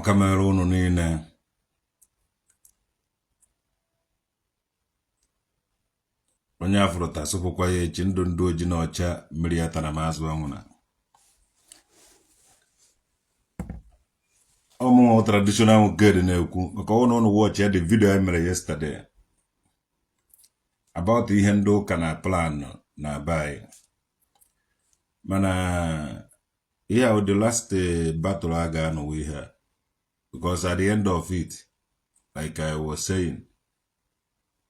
kamera unu niile onye afụrụ tasụpụkwa ya echi ndụ ndụ oji na ọcha mmiri ya tara mazụ anwụna ọmụmụ traditional ged na-ekwu maka ọnụ watch ya the video I mere yesterday about ihe ndị ụka na plan na bai mana ihe the last battle a ga-anọ ihe because at the end of it like I was saying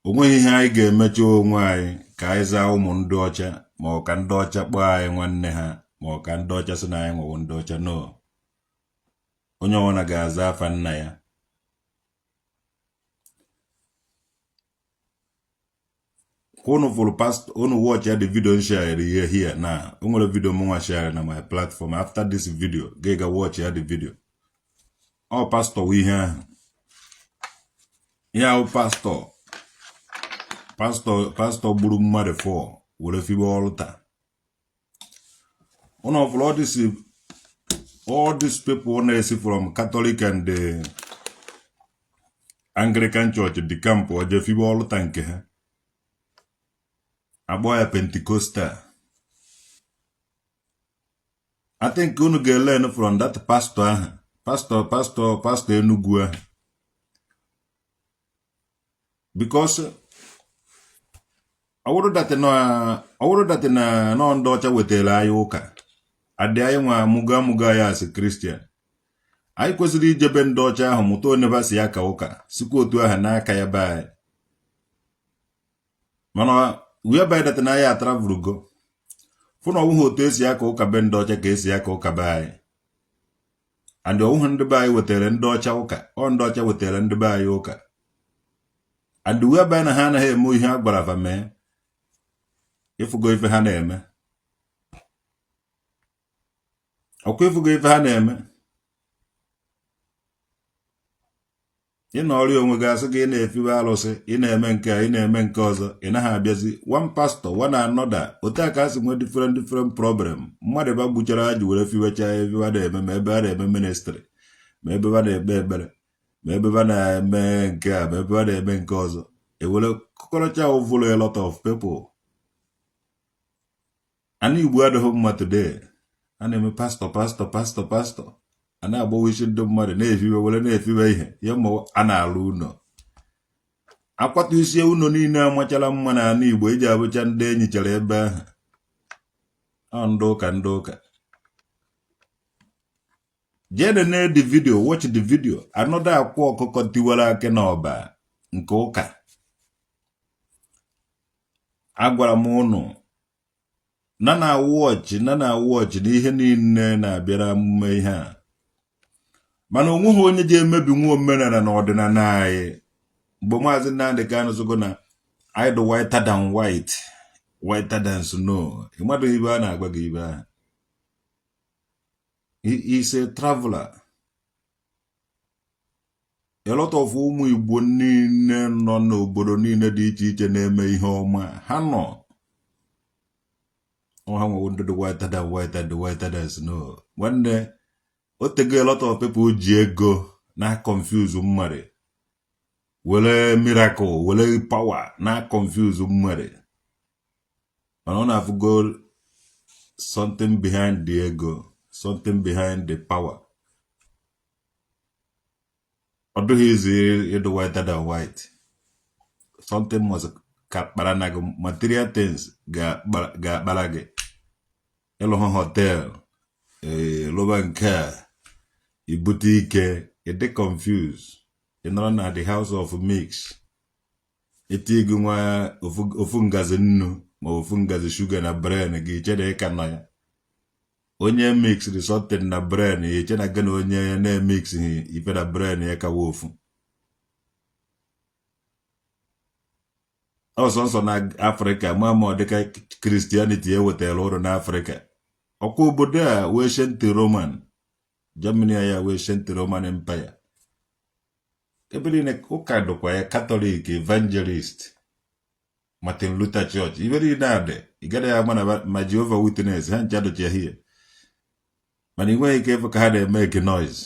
onweghị ihe anyị ga-emechi onwe anyị ka anyị zaa ụmụ ndị ọcha ma ọ ka ndị ọcha kpọọ anyị nwanne ha ma ọ ka ndị ọcha sị na anyị nwewo ndị ọcha no onye ọbụla ga-aza afa nna ya unu fụrụ past unu watch ya the video share ihe here na o nwere video m nwa share na my platform after this video ga watch ya the video ọ pastor ihe ahụ ya pastor gburu mmadụ 4 were fibe ọrụ taa one of all these people na-esi from Catholic and the Anglican Church the camp oje fibe ọrụ taa nke ha agba ya Pentecostal. I think unu ga-learn from that pastor Enugu ahụ because awụrụ dati na nọ ndị ọcha wetara anyị ụka adị anyị nwa amụga ya as Christian anyị kwesịrị ijebe ndị ọcha ahụ mụta onye si ya ka ụka sikwa otu aha n'aka ya be anyị mana whereby dati na ya travel go fụna ọwụghị otu esi aka ụka be ndị ọcha ka esi aka ụka be anyị and ọwụghị ndị be anyị wetara ndị ọcha ụka ọ ndị ọcha wetara ndị be anyị ụka and whereby na ha anaghị eme ihe a gbara fa mee ịfụgo ife ha na-eme ọkwa ịfụgo ife ha na-eme ị na ọrịa onwe gị asị gị ị na-efiwe alụsị ị na-eme nke a ị na-eme nke ọzọ ị naghị abịazi one pastor one another otu aka asị nwee different problem mmadụ ba gbuchara ha ji were fiwecha ebe ha na-eme ma ebe ha na-eme ministry ma ebe ha na-ekpe ekpere ma ebe ha na-eme nke a ma ebe ha na-eme nke ọzọ ewere kọkọrọcha ụvụlụ a lot of people ana Igbo adịghị mma today a na-eme pastor a na-agbawa isi ndị mmadụ na-efiwe were na-efiwe ihe ya ma a na-alụ ụlọ akwata isi ụlọ niile amachala mma na ana Igbo iji abụcha ndị enyi chere ebe ahụ ndị ụka jede na the video watch the video another akwa ọkụkọ tiwara aka n'ọba nke ụka agwara m ụnụ na watch na ihe niile na-abịara mume ihe a mana onweghị onye ji emebi nwa omenala na ọdịnala anyị mgbe maazị Nnamdi Kanu zogo na I do whiter than white whiter than snow ịmadụ ibe a na-agwa gị ibe ahụ he is a traveler a lot of ụmụ Igbo niile nọ n'obodo niile dị iche iche na-eme ihe ọma ha nọ ha nwewo ndị the whiter than snow nwanne o tego a lot of people ji ego na confuse mmadụ wele miracle wele power na confuse mmadụ mana ọ na-afụgo something behind the ego something behind the power ọ dịghị izi ịdị whiter than white something must kpara na gị material things ga-akpara gị ịlụhụ hotel lụba nke a ibute ike ịdị confused ị nọrọ na the house of mix eti gị nwa ofu ngazi nnu ma ofu ngazi sugar na brain gị chede ịka nọ ya onye mix something na brain ya eche na gị na onye na-emix ife na brain ya kawa ofu ọsọnsọ na Afrịka ma dịka Christianity ewetara ụrụ na Afrịka ọkwa obodo a wee ancient Roman Germany ya wee ancient Roman Empire ebe niile ụka dịkwa ya Catholic Evangelist Martin Luther Church ibe niile adị ị gaghị ama na ma Jehovah Witness ha ncha dịcha hie mana ị nweghị ike ịfụ ka ha na-eme noise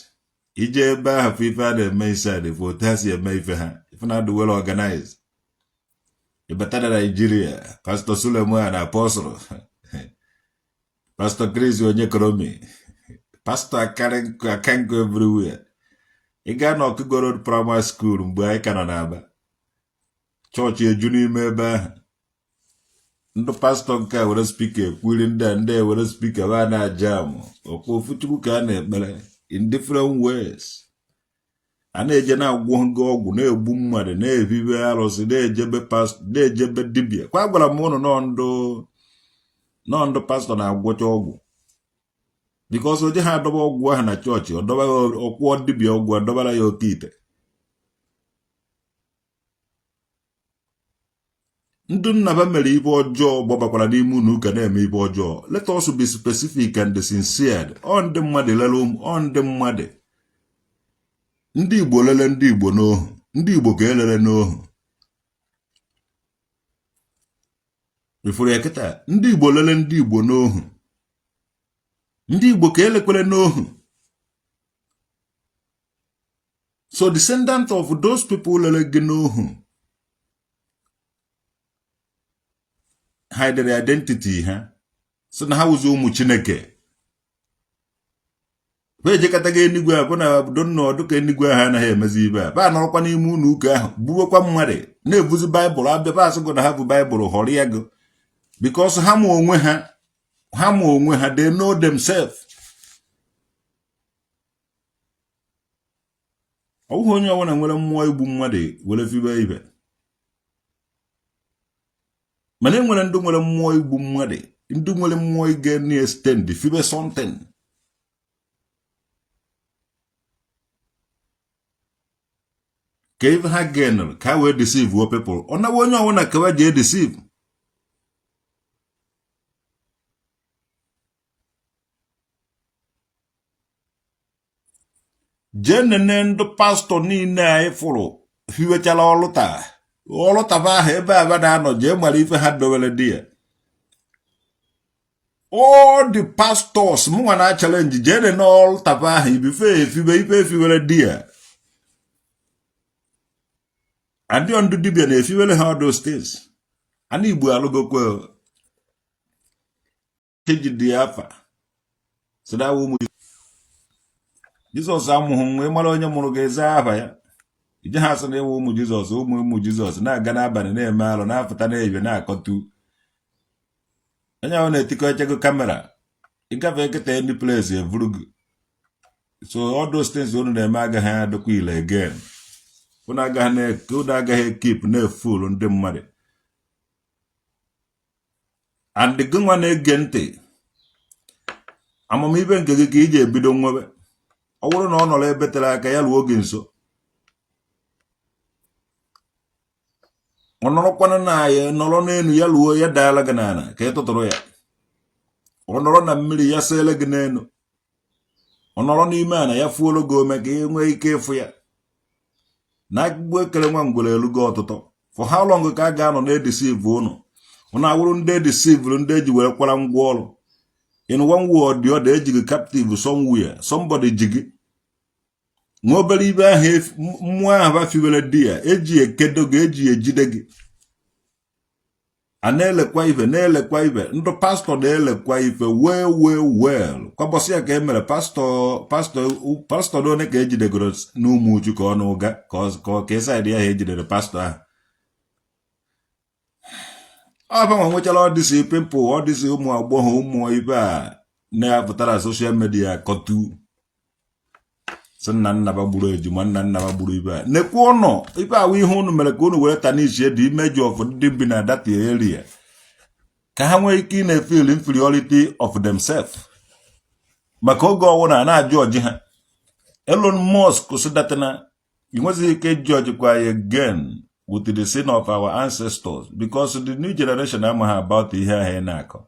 ije ebe ahụ ife a na-eme inside for otu ha si eme ife ha ife na-adụ well organized. Ịbata na Nigeria, Pastor Suleiman na Apostle, Pastor Chris Onyekoromi, Pastor Akanko everywhere. Ị gaa na Okigoro Primary School mgbe anyị ka nọ n'Aba, chọọchị eju n'ime ebe ahụ. Ndị pastọ nke a were spika ekwuri ndị were spika ba na-aja amụ ọkwa ofu Chukwu ka a na-ekpere in different ways. A na-eje na-agwọ gị ọgwụ, na-egbu mmadụ, na-ebibe arụsị, na-ejebe dibịa. Kwa gwara m ụnụ nọ ndụ pastọ na-agwọcha ọgwụ, bikos oje ha adọba ọgwụ ahụ na chọọchị, ọkwụọ dibịa ọgwụ adọbara ya oke ite. Ndị nnaba mere ibe ọjọọ gbabakwara n'ime unu ụka na-eme ibe ọjọọ. Let us be specific and sincere. Ọ ndị mmadụ lele ọ ndị mmadụ. Ndị Igbo lele ndị Igbo n'ohu, ndị Igbo ka elele n'ohu. Ifuru ya kịta, ndị Igbo lele ndị Igbo n'ohu, ndị Igbo ka elekwere n'ohu. So descendant of those people lele gị n'ohu hide their identity ha, so na ha wụzi ụmụ Chineke. Ejekata gị enigwe a bụ na donna ọdụ ka enigwe ha anaghị emezi ibe a ba nọrọkwa n'ime unu ụka ahụ buwekwa mmadụ na-ebuzi Baịbụl abịa ba asị gụ na ha bụ Baịbụl họrọ ya gụ, because ha ma onwe ha they know themselves. Ọ bụghị onye ọbụla nwere mmụọ igbu mmadụ were fibe ibe, mana enwere ndị nwere mmụọ igbu mmadụ, ndị nwere mmụọ ige na-extend fibe something. Ka ife ha gain ka wee deceive wo people. Ọ nawa onye ọbụla ka wa je deceive. Jenene ndị pastọ niile anyị fụrụ fiwechala ọlụtaba ahụ ebe aba na-anọ jee mara ife ha dowere di ya. All the pastors mụnwa na challenge jene na ọlụtaba ahụ ibife efibe ife efiwere di ya. Adị ndụ dibịa na-efiwere ha those things. Ana Igbo alụgokwe keji dị afa sịdawa ụmụ Jizọs amụghị nwa ịmara onye mụrụ ga-eze aha ya. Ije ha sị na ịwụ ụmụ Jizọs ụmụ Jizọs na-aga n'abalị na-eme alụ na-apụta na-ewe na-akọtu. Onye ahụ na-etikọ echego kamera ịgafe eketa any place evuru gị. So all those things unu na-eme agaghị adịkwa ile again. Unu agaghị keep na-efulu ndị mmadụ. And gị nwa na-ege ntị amamibe nke gị ka iji ebido nwebe. Ọ bụrụ na ọ nọrọ ebe tere aka ya luo gị nso, ọ nọrọkwana na ya nọrọ n'elu ya luo ya daala gị n'ala ka ị tụtụrụ ya. Ọ nọrọ na mmiri ya seele gị n'elu, ọ nọrọ n'ime ana ya fuolo gị ome ka ị nwee ike ịfụ ya. Na akpụkpọ ekele nwa ngwere elu gị ọtụtụ. For how long ka a ga-anọ na-edeceive unu? Unu awụrụ ndị edeceive ndị eji were kwara ngwa ọrụ. In one word the other eji gị captive somewhere, somebody ji gị. Nwa obere ibe ahụ mmụọ ahụ bafiwere di ya eji ekedo gị eji ejide gị. A na-elekwa ife ndị pastọ na-elekwa ife well kwa bọsị ya ka e mere pastọ n'one ka ejidegoro n'ụmụ uchu ka ọ n'ụga ka ịsaịdị ya ha ejidere pastọ ahụ. Ọbanwa nwechara ọdịsị pimpụl ọdịsị ụmụ agbọghọ ụmụ ibe a na-apụtara soshal midia kọtu sị nna nnaba gburu ejima nna nnaba gburu ibe a. Nekwa ụnọ ibe awụ ihe unu mere ka unu were tanichie dị image of ndị bi na data area ka ha nwee ike ị na-efeel inferiority of themselves. Maka oge ọwụna na-ajụ ọjị ha. Elon Musk sị datana inwezighị ike judge kwa ya again with the sin of our ancestors because the new generation amaghị about ihe ahụ na-akọ.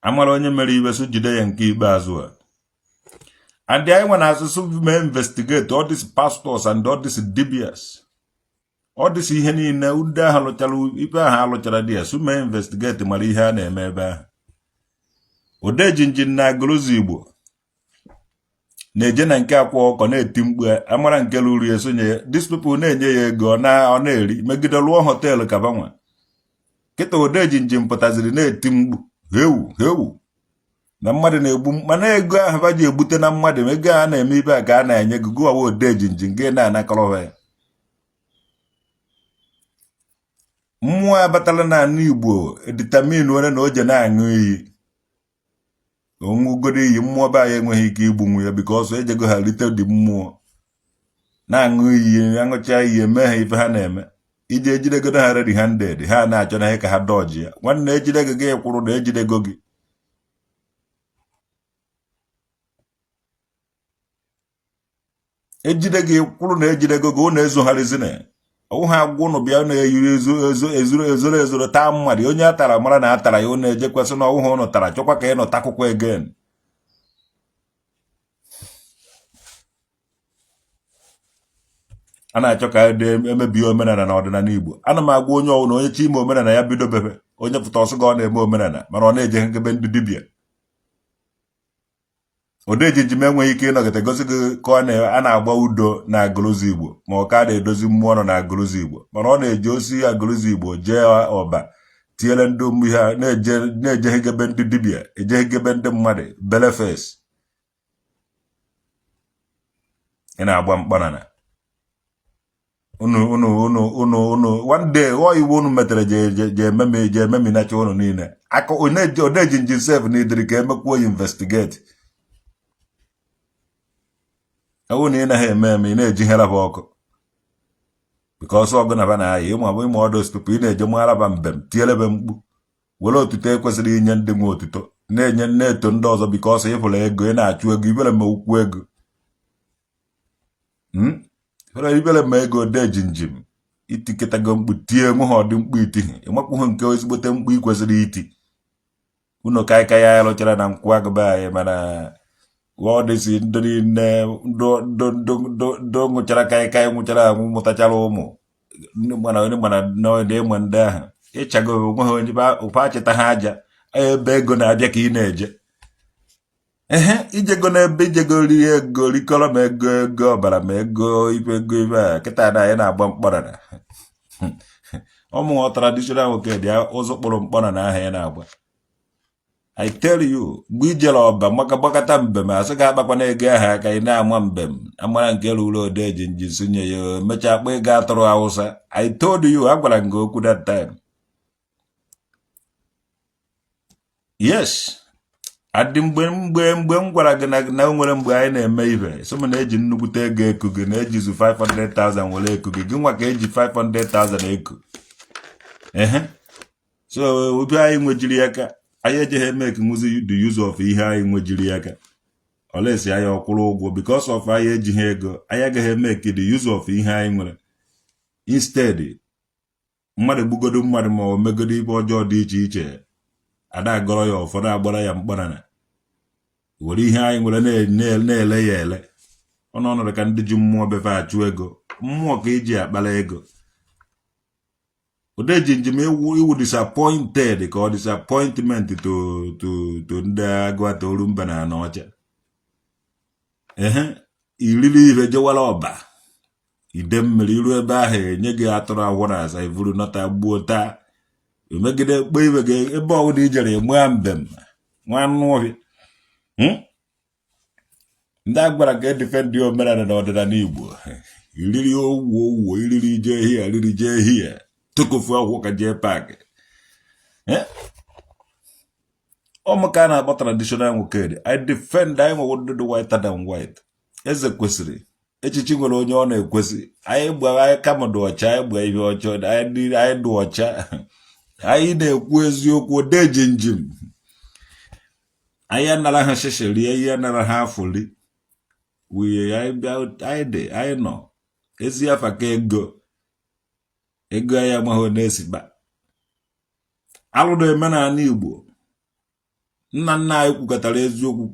Amara onye mere iwe so jide ya nke ikpeazụ a. And anyị nwe na asụsụ mee investigate all these pastors and all these dibias. All these ihe niile ude ahụ lụchara ibe ahụ alụchara dị ya so mee investigate mara ihe a na-eme ebe ahụ. Odejinji na agụlụzi Igbo na-eje na nke akwa ọkọ na-eti mkpu amara nke lụrụ ya sonye these people na-enye ya ego ọ na-eri megide lụọ họteelụ kabanwa kịta Odejinji mpụtaziri na-eti mkpu hewu na mmadụ na-egbu mana ego ahụ ba ji egbute na mmadụ ego a na-eme ibe a ka a na-enye gị gụwa Odejinji nke na-anakọrọ ya mmụọ abatala na anụ Igbo editamin were na oje na-aṅụ iyi onwugoro iyi mmụọ be anyị enweghị ike igbunwu ya because ejego ha rite dị mmụọ na-aṅụ iyi aṅụcha iyi eme ha ife ha na-eme iji ejidegodo ha ready handed ha na-achọ na ihe ka ha dọji ya nwanne ejidego gị kwụrụ na ejidego gị ejide gị kwụrụ na ejidego gị ụnụ ezogharịzina ọwụ ha agwụ ụnụ bịa na-eyiri ezoro taa mmadụ onye atara mara na atara ya ụnụ ejekwasị na ọwụ ha ụnụ tara chọkwa ka ị nọta akwụkwọ again a na-achọ ka emebi omenala na ọdịnala Igbo ana m agwa onye ọwụ na onye chi ime omenala ya bido bebe onye pụta ọsọ ga ọ na-eme omenala mana ọ na-eje ngebe ndị dibịa Odejinji enweghị ike ịnọgide gosi gị ka a na-agba udo na agụlụzi Igbo ma ọ ka na-edozi mmụọ nọ na agụlụzi Igbo mana ọ na-eji osi agụlụzi Igbo jee ọba tinyere ndị ụmụ ha na-ejeghegebe ndị dibịa ejeghegebe ndị mmadụ belefes ị na-agba mkpanana unu one day ọ iwu unu metere je ememinacha unu niile aka Odejinji sef na idiri ka emekwuo ya investigate ewu na ị naghị eme ị na-eji heraba ọkụ because ọgụ na ba na aya ịma ọdụ stupu ị na-eje maraba mbem tielebe mkpu were otuto ekwesịrị inye ndị nwe otuto na-enye na-eto ndị ọzọ because ịfụla ego ị na-achụ ego ibere ma ukwu ego ibere ma ego Odejinji itikịtago mkpu tie nwe ha ọdị mkpu itighi ịmakwụghị nke ezigbote mkpu ị kwesịrị iti unu kaịka ya lụchara na nkwụ agụba anyị mana wọdịsi ndị niile ndo nwụchara kaịkaị nwụchara anwụ mụtachara ụmụ mana ịma ndị ahụ ịchago onwe ha onye ụfa achịta ha aja ebe ego na-abịa ka ị na-eje ijego n'ebe ijego rie ego rikọrọ ma ego ọbara ma ego ibe a kịta na anyị na-agba mkpọrọ ọmụọ traditional nwoke dị ụzọ kpụrụ mkpọrọ na aha ya na-agba I tell you mgbe ijere ọba gbakọta mbem asị ga akpakwa na ego aha aka ị na-ama mbem amara nke ruru Odejinji sonye ya mechaa akpa ego atụrụ Hausa I told you agwara m gị okwu that time yes adị mgbe m gwara gị na nwere mgbe anyị na-eme ibe so m na-eji nnukwute ego eku gị na-ejizu 500,000 were eku gị nwa ka eji 500,000 eku so obi anyị nwejiri ya ka anyị ejeghị eme nwụzi the use of ihe anyị nwejiri ya ka olesi anyị ọkwụrụ ụgwọ because of anyị ejighị ego anyị agaghị eme the use of ihe anyị nwere instead mmadụ gbugodo mmadụ ma ọ megodo ibe ọjọọ dị iche iche ada agọrọ ya ụfọdụ agbara ya mkpanana were ihe anyị nwere na-ele ya ele ọnọdụ ka ndị ji mmụọ befe achụ ego mmụọ ka iji akpala ego Odejinji iwu disappointed ka ọ disappointment to ndị agụata oru mba na anọcha iriri ibe jewara ọba ide mmiri iru ebe ahụ enye gị atụrụ agwọ na asa ivuru nọta gbuo taa emegide kpe ibe gị ebe ọbụla ijere enwe mbem nwanụ ọhịa ndị agwara ka edifendị omenala na ọdịnala Igbo iriri owu iriri jee hie tokofu ọgwụ ka jee paakị ọmụka na-akpọ traditional nwoke I defend anyị nwe ndị whiter than white eze kwesịrị echichi nwere onye ọ na-ekwesị anyị gba anyị kama dị ọcha anyị gba ihe ọcha anyị dị ọcha anyị na-ekwu eziokwu Odejinji anyị anara ha sheshe rie ihe anara ha afụli wuye anyị nọ ezi afa ka ego anyị amaghị na-esikpa alụdo omenala Igbo nna nna anyị kwukọtara eziokwu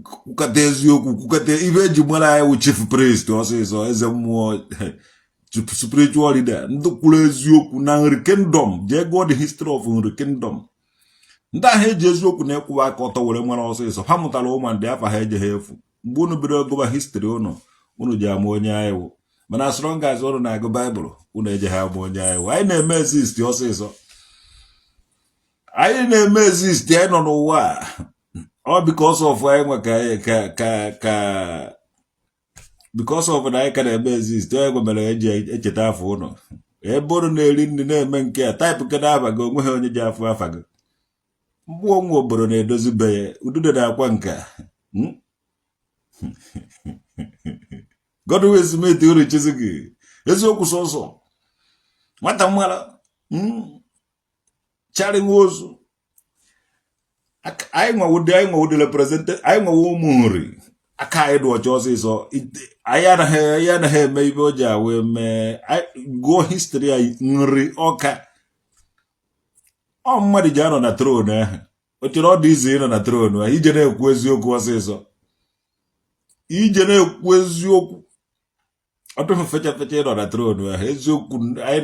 kwukọta ibe eji mara anyị wụ chief priest ọsịsọ eze mmụọ spiritual leader ndị kwuru eziokwu na nri kingdom jee gụọ the history of nri kingdom ndị ahụ eji eziokwu na-ekwuwa aka ọtọ were nwere ọsịsọ ha mụtara ụmụ ndị afọ ha ejeghị efu mgbe unu bido gụba histri unu ji ama onye anyị wụ mana as long as unu na-agụ baịbụl unu ejeghị ama onye anyị wụ anyị na-eme exist ọsịsọ anyị na-eme exist anyị nọ n'ụwa ọ because of anyị nwe ka because of na anyị ka na-eme exist onye nwe mere eji echeta afọ ụnụ ebe unu na-eri nri na-eme nke a taịpụ nke na-aba gị onwe ha onye ji afọ afa gị mgbe nwa obodo na-edozi be ya ududo na-akwa nka Godwin Smith uru chizi gị eziokwu sọsọ nwata mmara chari nwozu anyị nwawụdị represente anyị nwawo ụmụ nri aka anyị dị ọcha ọsịsọ anyị anaghị eme ibe o ji awa eme gụọ histri anyị nri ọka ọ mmadụ ji anọ na tron ahụ o chere ọ dị ize ịnọ na tron ahụ ije na-ekwu eziokwu ọsịsọ ije na-ekwu eziokwu ọ dịghị fecha fecha ịnọ na tron ahụ eziokwu anyị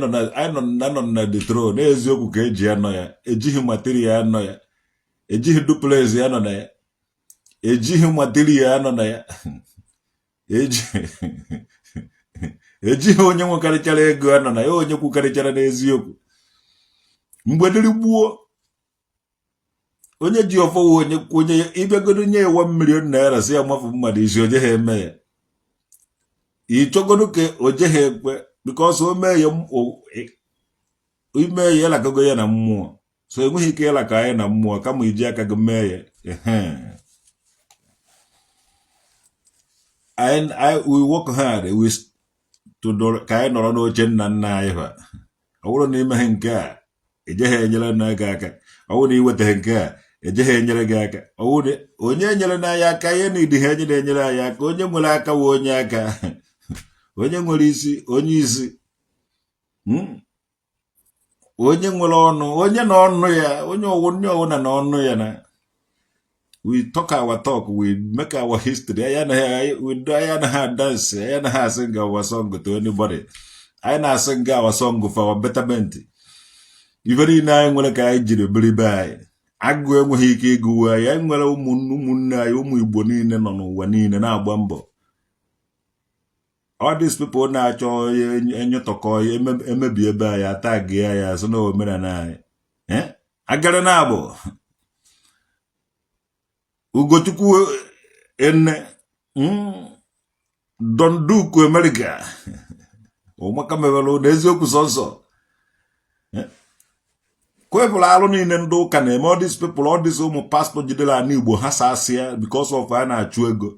nọ na the tron eziokwu ka eji anọ ya ejighị material anọ ya ejighị duplex ya nọ na ya ejighị material anọ na ya ejighị onye nwekarịchara ego anọ na ya onye kwukarịchara n'eziokwu mgbe dịrị gbuo onye ji ọfọ onye ịbịagodo nye ya $1 million si ya mafu mmadụ isi oje ha eme ya ịchọgodo ka oje ha ekwe because o mee ya ime ya ịlakago ya na mmụọ so enweghị ike ịlaka anyị na mmụọ kama iji aka gị mee ya we work hard ka anyị nọrọ n'oche nna nna anyị ha ọ bụrụ na imeghe nke a ejeghị enyere na gị aka ọ bụrụ na iwetaghị nke a ejeghị enyere gị aka ọ bụrụ onye nyere na anyị aka ihe na ịdị ha enye na-enyere anyị aka onye nwere aka wee onye aka onye nwere isi onye isi onye nwere ọnụ onye na ọnụ ya onye ọwụna na ọnụ ya na we talk our talk we make our history anyị anaghị dance anyị anaghị asing our song to anybody anyị na-asing our song for our betterment ife niile anyị nwere ka anyị jiri biri be anyị agụ enweghị ike ịgụwe anyị nwere ụmụnne anyị ụmụ Igbo niile nọ n'ụwa niile na-agba mbọ all these people na-achọ enyetọkọ emebi ebe anyị atagị anyị azụ na omenala anyị agara na abụ Ugochukwu ene Donduku America ụmụaka mewere na eziokwu sọsọ kwepụrụ alụ niile ndị ụka na-eme all these people all these ụmụ pastọ jidere ana Igbo ha sasịa because of a na-achụ ego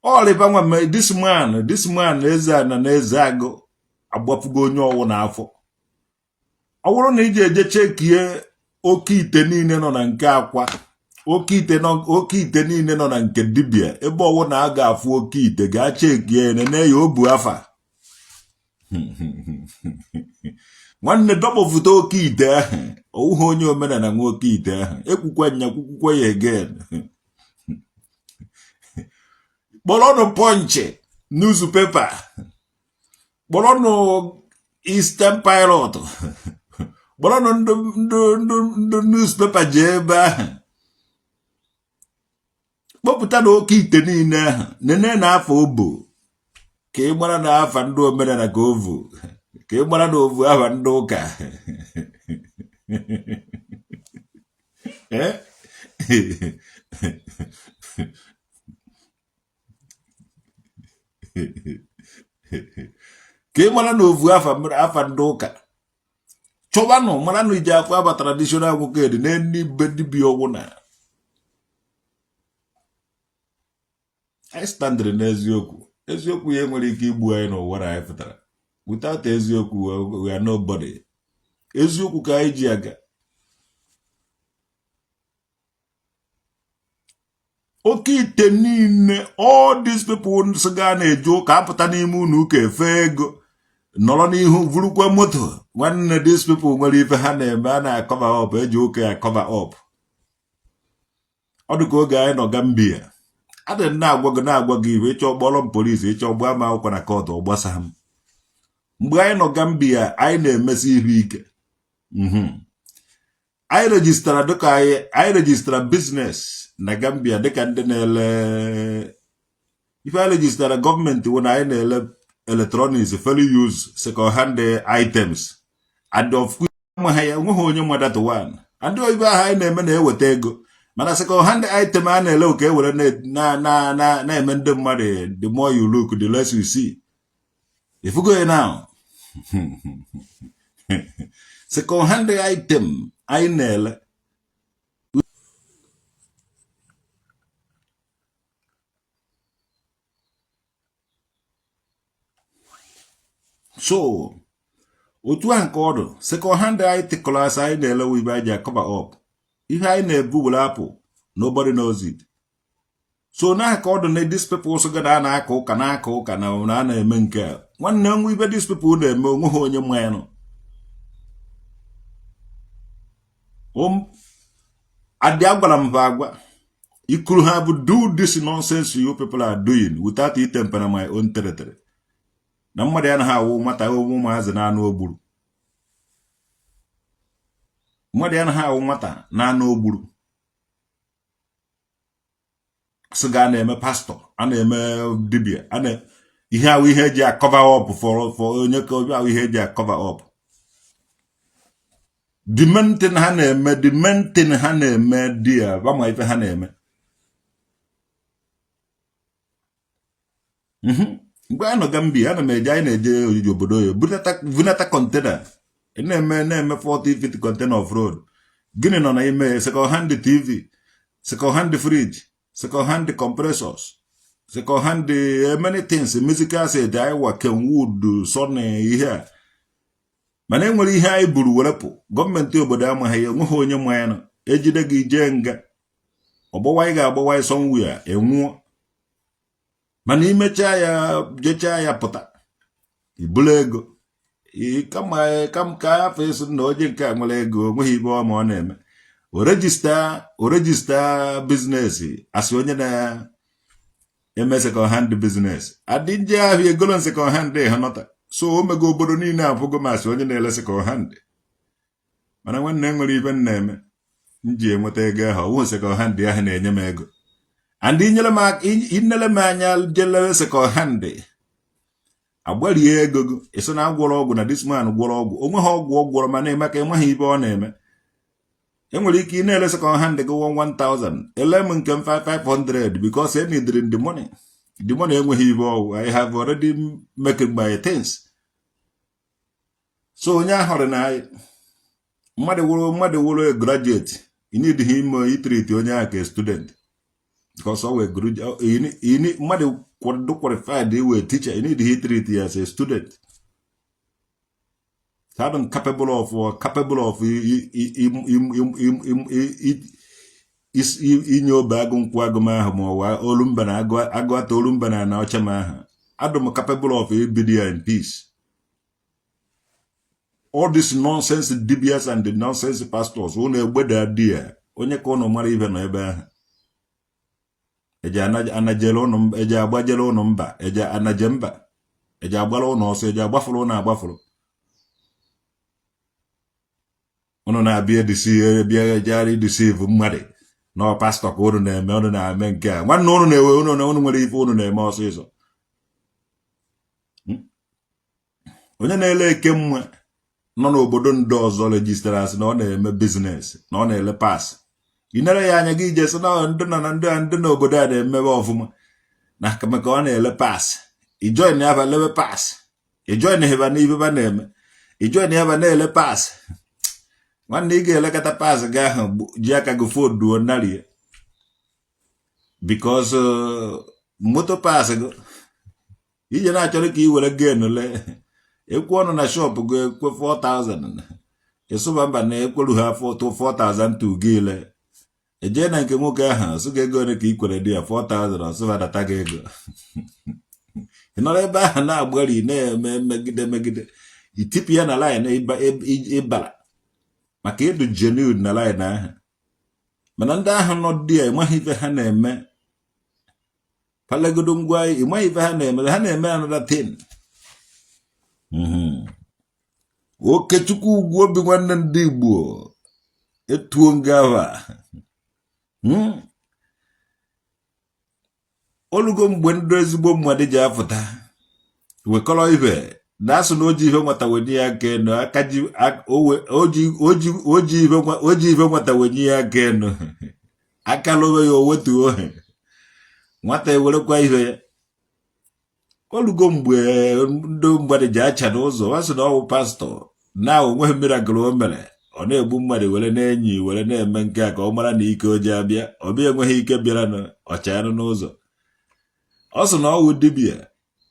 ọlịba nwa this man eze ana na eze agụ agbafugo onye ọwụ n'afọ ọ bụrụ na iji eje chekie oke ite niile nọ na nke akwa oke ite niile nọ na nke dibịa ebe ọwụ na a ga-afụ oke ite ga-chekie nene ya obu afa nwanne dọkpọfụta oke ite ahụ owuhe onye omenala nwa oke ite ahụ ekwukwe nya kwukwukwe ya again kpọrọnụ Punch newspaper kpọrọnụ Eastern Pilot kpọrọnụ ndụ newspaper jee ebe ahụ kpọpụta na oke ite niile ahụ nene na afọ obo ka ị gbara na afa ndị omenala ka ovu ka ị gbara na ovu afa ndị ụka ka ị mara na ovu afa ndị ụka chọbanụ mara na iji afọ aba traditional nwoke dị n'enu ibe dibịa ọgwụ na anyị standịrị n'eziokwu eziokwu ya nwere ike igbu anyị n'ụwa na anyị pụtara without eziokwu we are nobody eziokwu ka anyị ji aga oke ite niile all these people sị gaa na-eje ụka apụta n'ime unu ụka efe ego nọrọ n'ihu vurukwa moto nwanne these people nwere ife ha na-eme a na-akọva up eji ụka ya cover up ọ dị ka oge anyị nọ Gambia adị na-agwa gị iwe ịchọ kpọrọ m polisi ịchọ gbaa m akwụkwọ na kọtụ ọ gbasa m mgbe anyị nọ Gambia anyị na-emesi ihu ike I register dịka I register business na Gambia dịka ndị na-ele ife I register gọọmenti wụ na anyị na-ele electronics fairly use second hand items and of course nweghị onye mmadụ one and oyibo ahụ anyị na-eme na-eweta ego mana second hand item a na-ele oke ewere na-eme ndị mmadụ the more you look the less you see if you go now second hand item anyị na-ele so otu a nke ọdụ second hand articles anyị na-ele wibe anyị cover up ihe anyị na-ebu were apụ nobody knows it so na ka ọdụ na these people so gada na-aka ụka na a na-eme nke a nwanne nwe ibe these people na-eme onwe ha onye mma ya nọ adị agwara m agwa you could have do this nonsense you people are doing without it tempering my own territory na mmadụ ya na ha awụ nwata ụmụazị na-anụ ogburu mmadụ ya na ha awụ nwata na-anụ ogburu sị ga na-eme pastọ a na-eme dibia ihe awụ ihe eji cover up for onye ka obi awụ ihe eji cover up the main thing ha na-eme dia ba ife ha na-eme mgbe anyị nọ Gambia ana m eje anyị na-eje ojiji obodo ya bunata kontena na-eme 40 feet container of road gịnị nọ n'ime second hand TV second hand fridge second hand compressors second hand many things musical set Iowa Kenwood son ihe a mana enwere ihe anyị buru werepụ gọọmenti obodo amaghị ya nweghị onye ma ya nọ ejide gị jee nga ọgbawa anyị ga-agbawa somewhere enwụọ mana imechaa ya jechaa ya pụta ibulu ego ka afọ eso na onye nke a nwere ego nweghị ibe ọma ọ na-eme o regista business asị onye na-eme second hand business adị nje ahụ egolo second hand ha nọta so o mego obodo niile abụgo masị onye na-ele second hand mana nwanne nwere ibe na-eme nji enweta ego ahụ ọwụ second hand ahụ na-enye m ego and inele m anya jelewe second hand agbarie ego eso na agwọrọ ọgwụ na this man gwọrọ ọgwụ onwe ha ọgwụ ọ gwọrọ mana eme ka enweghị ibe ọ na-eme enwere ike ị na-ele second hand go 1000 ele m nke 500 because I need the money enweghị ibe ọgwụ I have already making my things so onye ahụrụ na anyị mmadụ wụrụ graduate you need him treat onye ahụ ka student because always mmadụ qualified a teacher you need to treat you as a student having capable of inye obe agụ nkwụ agụma ahụ ma ọwa olumba na agụata olumba na ọcha ma ahụ adụm capable of ibidia in peace all this nonsense dibias and the nonsense pastors unu egbeda di ya onye ka unu mara ibe nọ ebe ahụ eje anajele unu eje agbajele unu mba eje anaje mba eje agbara unu ọsọ eje agbafuru unu agbafuru unu na-abịa jari deceive mmadụ na pastor ka unu na-eme nke a nwanne unu na-ewe unu nwere ife unu na-eme ọsịsọ onye na-ele eke mma nọ n'obodo ndị ọzọ register as na ọ na-eme business na ọ na-ele pass inere ya anya gị je so na ndị n'obodo a na-emebe ọfụma na maka ọ na-ele pass ijoin ya ba lebe pass ijoin heba na ibe ba na-eme ijoin ya ba na-ele pass nwanne ị ga-elekọta pass gị ahụ ji aka gị foduo narị because moto pass gị ije na-achọrọ ka ị were gain le ekwu ọnụ na shop gị ekwe 4000 ịsụba mba na ekwelu ha 4000 to gị ile eje na nke nwoke ahụ sụ ga ego ole ka ị kwere dị ya 4000 ọsụba data gị ego ị nọrọ ebe ahụ na-agbari na-eme megide itipu ya na line ịbara maka ịdụ genuine na line ahụ mana ndị ahụ nọ dị ya ịmaghị ife ha na-eme palegodo ngwa ịmaghị ife ha na-eme another thing Okechukwu ugwu obi nwanne ndị Igbo etuo ngava olugo mgbe ndụ ezigbo mmadụ ji afụta wekọrọ ibe na-asụ na oji ife nwata wenye ya aka enu aka ji oji ife nwata wenye ya aka enu aka lowe ya owetuo nwata ewerekwa ife ya olugo mgbe ndụ mmadụ ji acha n'ụzọ asụ na ọwụ pastọ na onweghị miracle o mere ọ na-egbu mmadụ were na-enyi were na-eme nke a ka ọ mara na ike o ji abịa ọbịa enweghị ike bịara ọchayanụ n'ụzọ ọ sị na ọwụ dibịa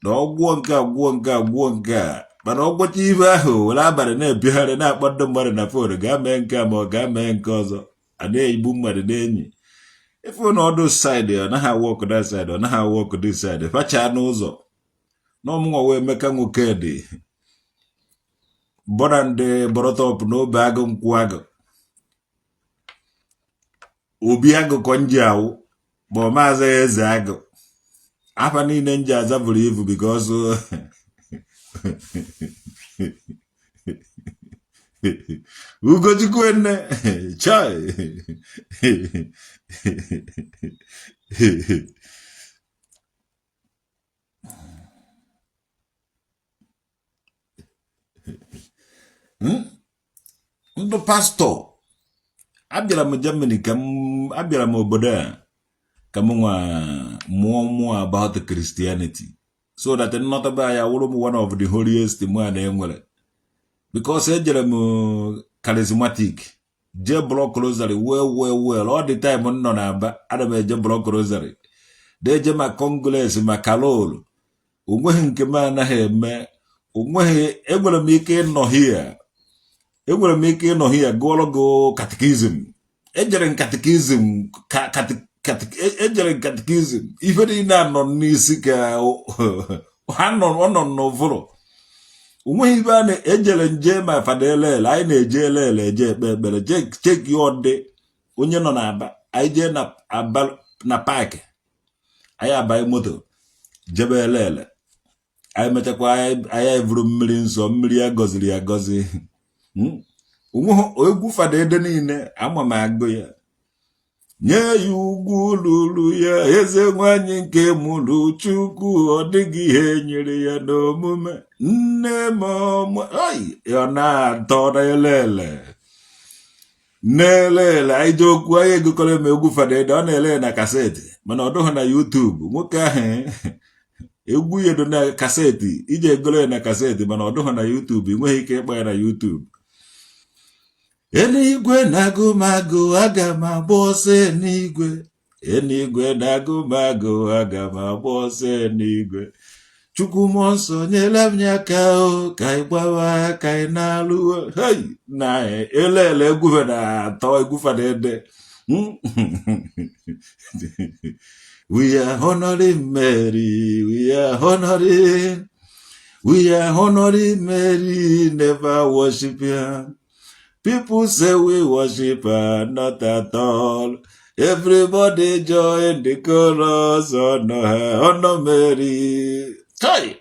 na ọgwụọ nke agwụọ nke a mana ọgwọcha ife ahụ were abalị na-ebigharị na-akpọ ndị mmadụ na fon gaa mee nke a ma ọ gaa mee nke ọzọ a na-egbu mmadụ na-enyi ife na ọdụ saịdị ọ naghị awụ ọkụ da saịdị ọ naghị awụ ọkụ dị saịdị fachaa n'ụzọ na ọmụnwa wee Emeka nwoke dị bọra ndị bọrọtọpụ n'obe agụ nkwụ agụ obi agụ kọ nji awụ ma ọ maazị eze agụ afa niile nji aza buru ibu because Ugochukwu nne chai ndụ pastọ abịara m Germany ka abịara m obodo a ka m nwa mmụọ about Christianity so that nnọtaba ya wụrụ m one of the holiest mụ na-enwere because ejere m charismatic je block rosary well all the time nọ na Aba ana m eje block rosary deje ma Congolese ma Kalol onweghị nke m anaghị eme onweghị enwere m ike ịnọ hia gụọrọ go catechism ejere catechism ejere catechism ife niile anọ n'isi ka ha nọ n'ụvụrụ onweghị ibe a na-ejere nje ma fada elele anyị na-eje elele eje ekpe ekpere cheki ọdị onye nọ n'Aba anyị jee na paakị anyị abanye moto jebe elele anyị mechakwa anyị evuru mmiri nsọ mmiri ya gọziri agọzi egwu fada ede niile ama m agụ ya nye ya ugwu lulu ya eze nwanyị nke mụrụ Chukwu ọ dịghị ihe nyere ya n'omume nne m ọ na-atọ na-elele anyị ji okwu anyị egokọrọ m egwu fada ede ọ na-ele na kaseti mana ọ dụghị na YouTube nwoke ahụ egwu ya dị na kaseti iji egoro ya na kaseti mana ọ dụghị na YouTube ị nweghị ike ịkpọ ya na YouTube eluigwe na-agụ m agụ aga m agba ọsọ n'igwe eluigwe na-agụ m agụ aga m agba ọsọ n'igwe Chukwu mmụọ nsọ nyere m ya aka ka anyị gbawa ka anyị na-alụ na elele egwu na-atọ egwu fada ede we are honoring Mary we are honoring Mary never worship him. People say we worship her, not at all. Everybody join the chorus, honor her, honor Mary. Chai,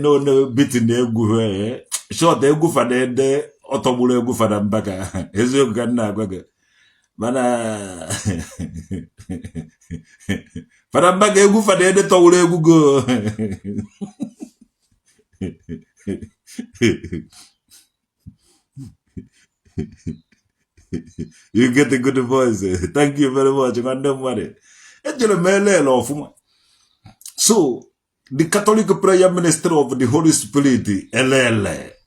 no beating egwu short egwu fada ede ọtọgburu egwu fada mbaka eziokwu ka nna agwa gị mana fada mbaka egwu fada ede tọgburu egwu go you get a good voice. Thank you very much. So, the Catholic prayer ministry of the Holy Spirit,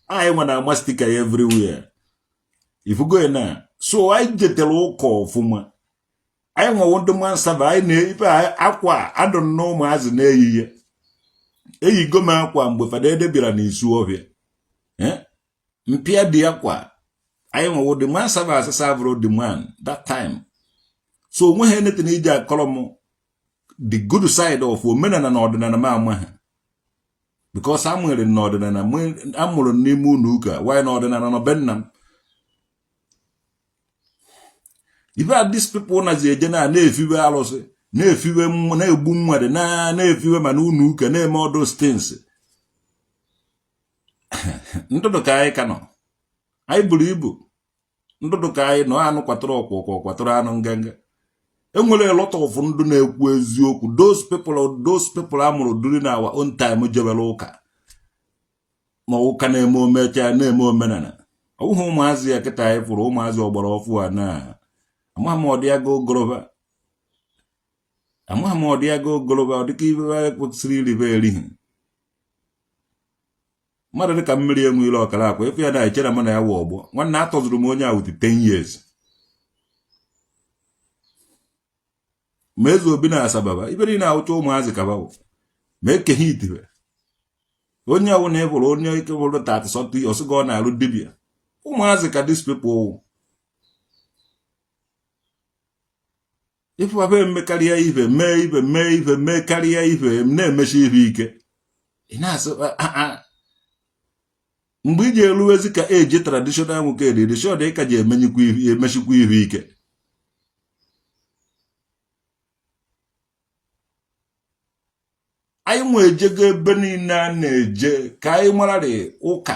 I want a mastica everywhere. If you go in there, so I get a local fuma. I want to man survive. Aqua, I don't know my as an year. You go my aqua with a dead birani suovia. Mpia di aqua. I want the man serve as a several demand that time. So when anything is a column, the good side of women and ordinary man. Because I'm wearing northern and I'm on Nimu Nuka, why northern and on Benham? If I had these people as a general, if you were also, if you were no boom, if you were Manuka, name all those things. Into the Kai cano. I believe. ndụdụ ka anyị nọ anụ kwatụrụ ọkwụkwọ kwatụrụ anụ nganga enwere a lot of ndụ na-ekwu eziokwu those people amụrụ during our own time jebere ụka ma ụka na-eme omecha na-eme omenala ọwụhụ ụmụazị ya kịta anyị fụrụ ụmụazị ọgbara ọfụ a na amaghị m ọdịago ogoloba ọ dịka ibe kwụsịrị iribe erighị mmadụ dịka mmiri enwe ile ọkara akwa efe ya na echere m na ya wụ ọgbọ nwanne atọzuru m onye ahụ 10 years ma eze obi na asababa ibe niile ahụcha ụmụazị kabawụ ma ekeghị itibe onye ọwụ na ịbụrụ onye ike bụrụ 30 something ọsịga ọ na-alụ dibịa ụmụazị ka these people ifewabe mmekarịa ibe mee karịa ibe na-emechi ihe ike ị na-asị mgbe iji eruwezi ka eji traditional nwoke dị shọ dị ka ji emechikwa ihe ike anyị nwe ejego ebe niile a na-eje ka anyị mararị ụka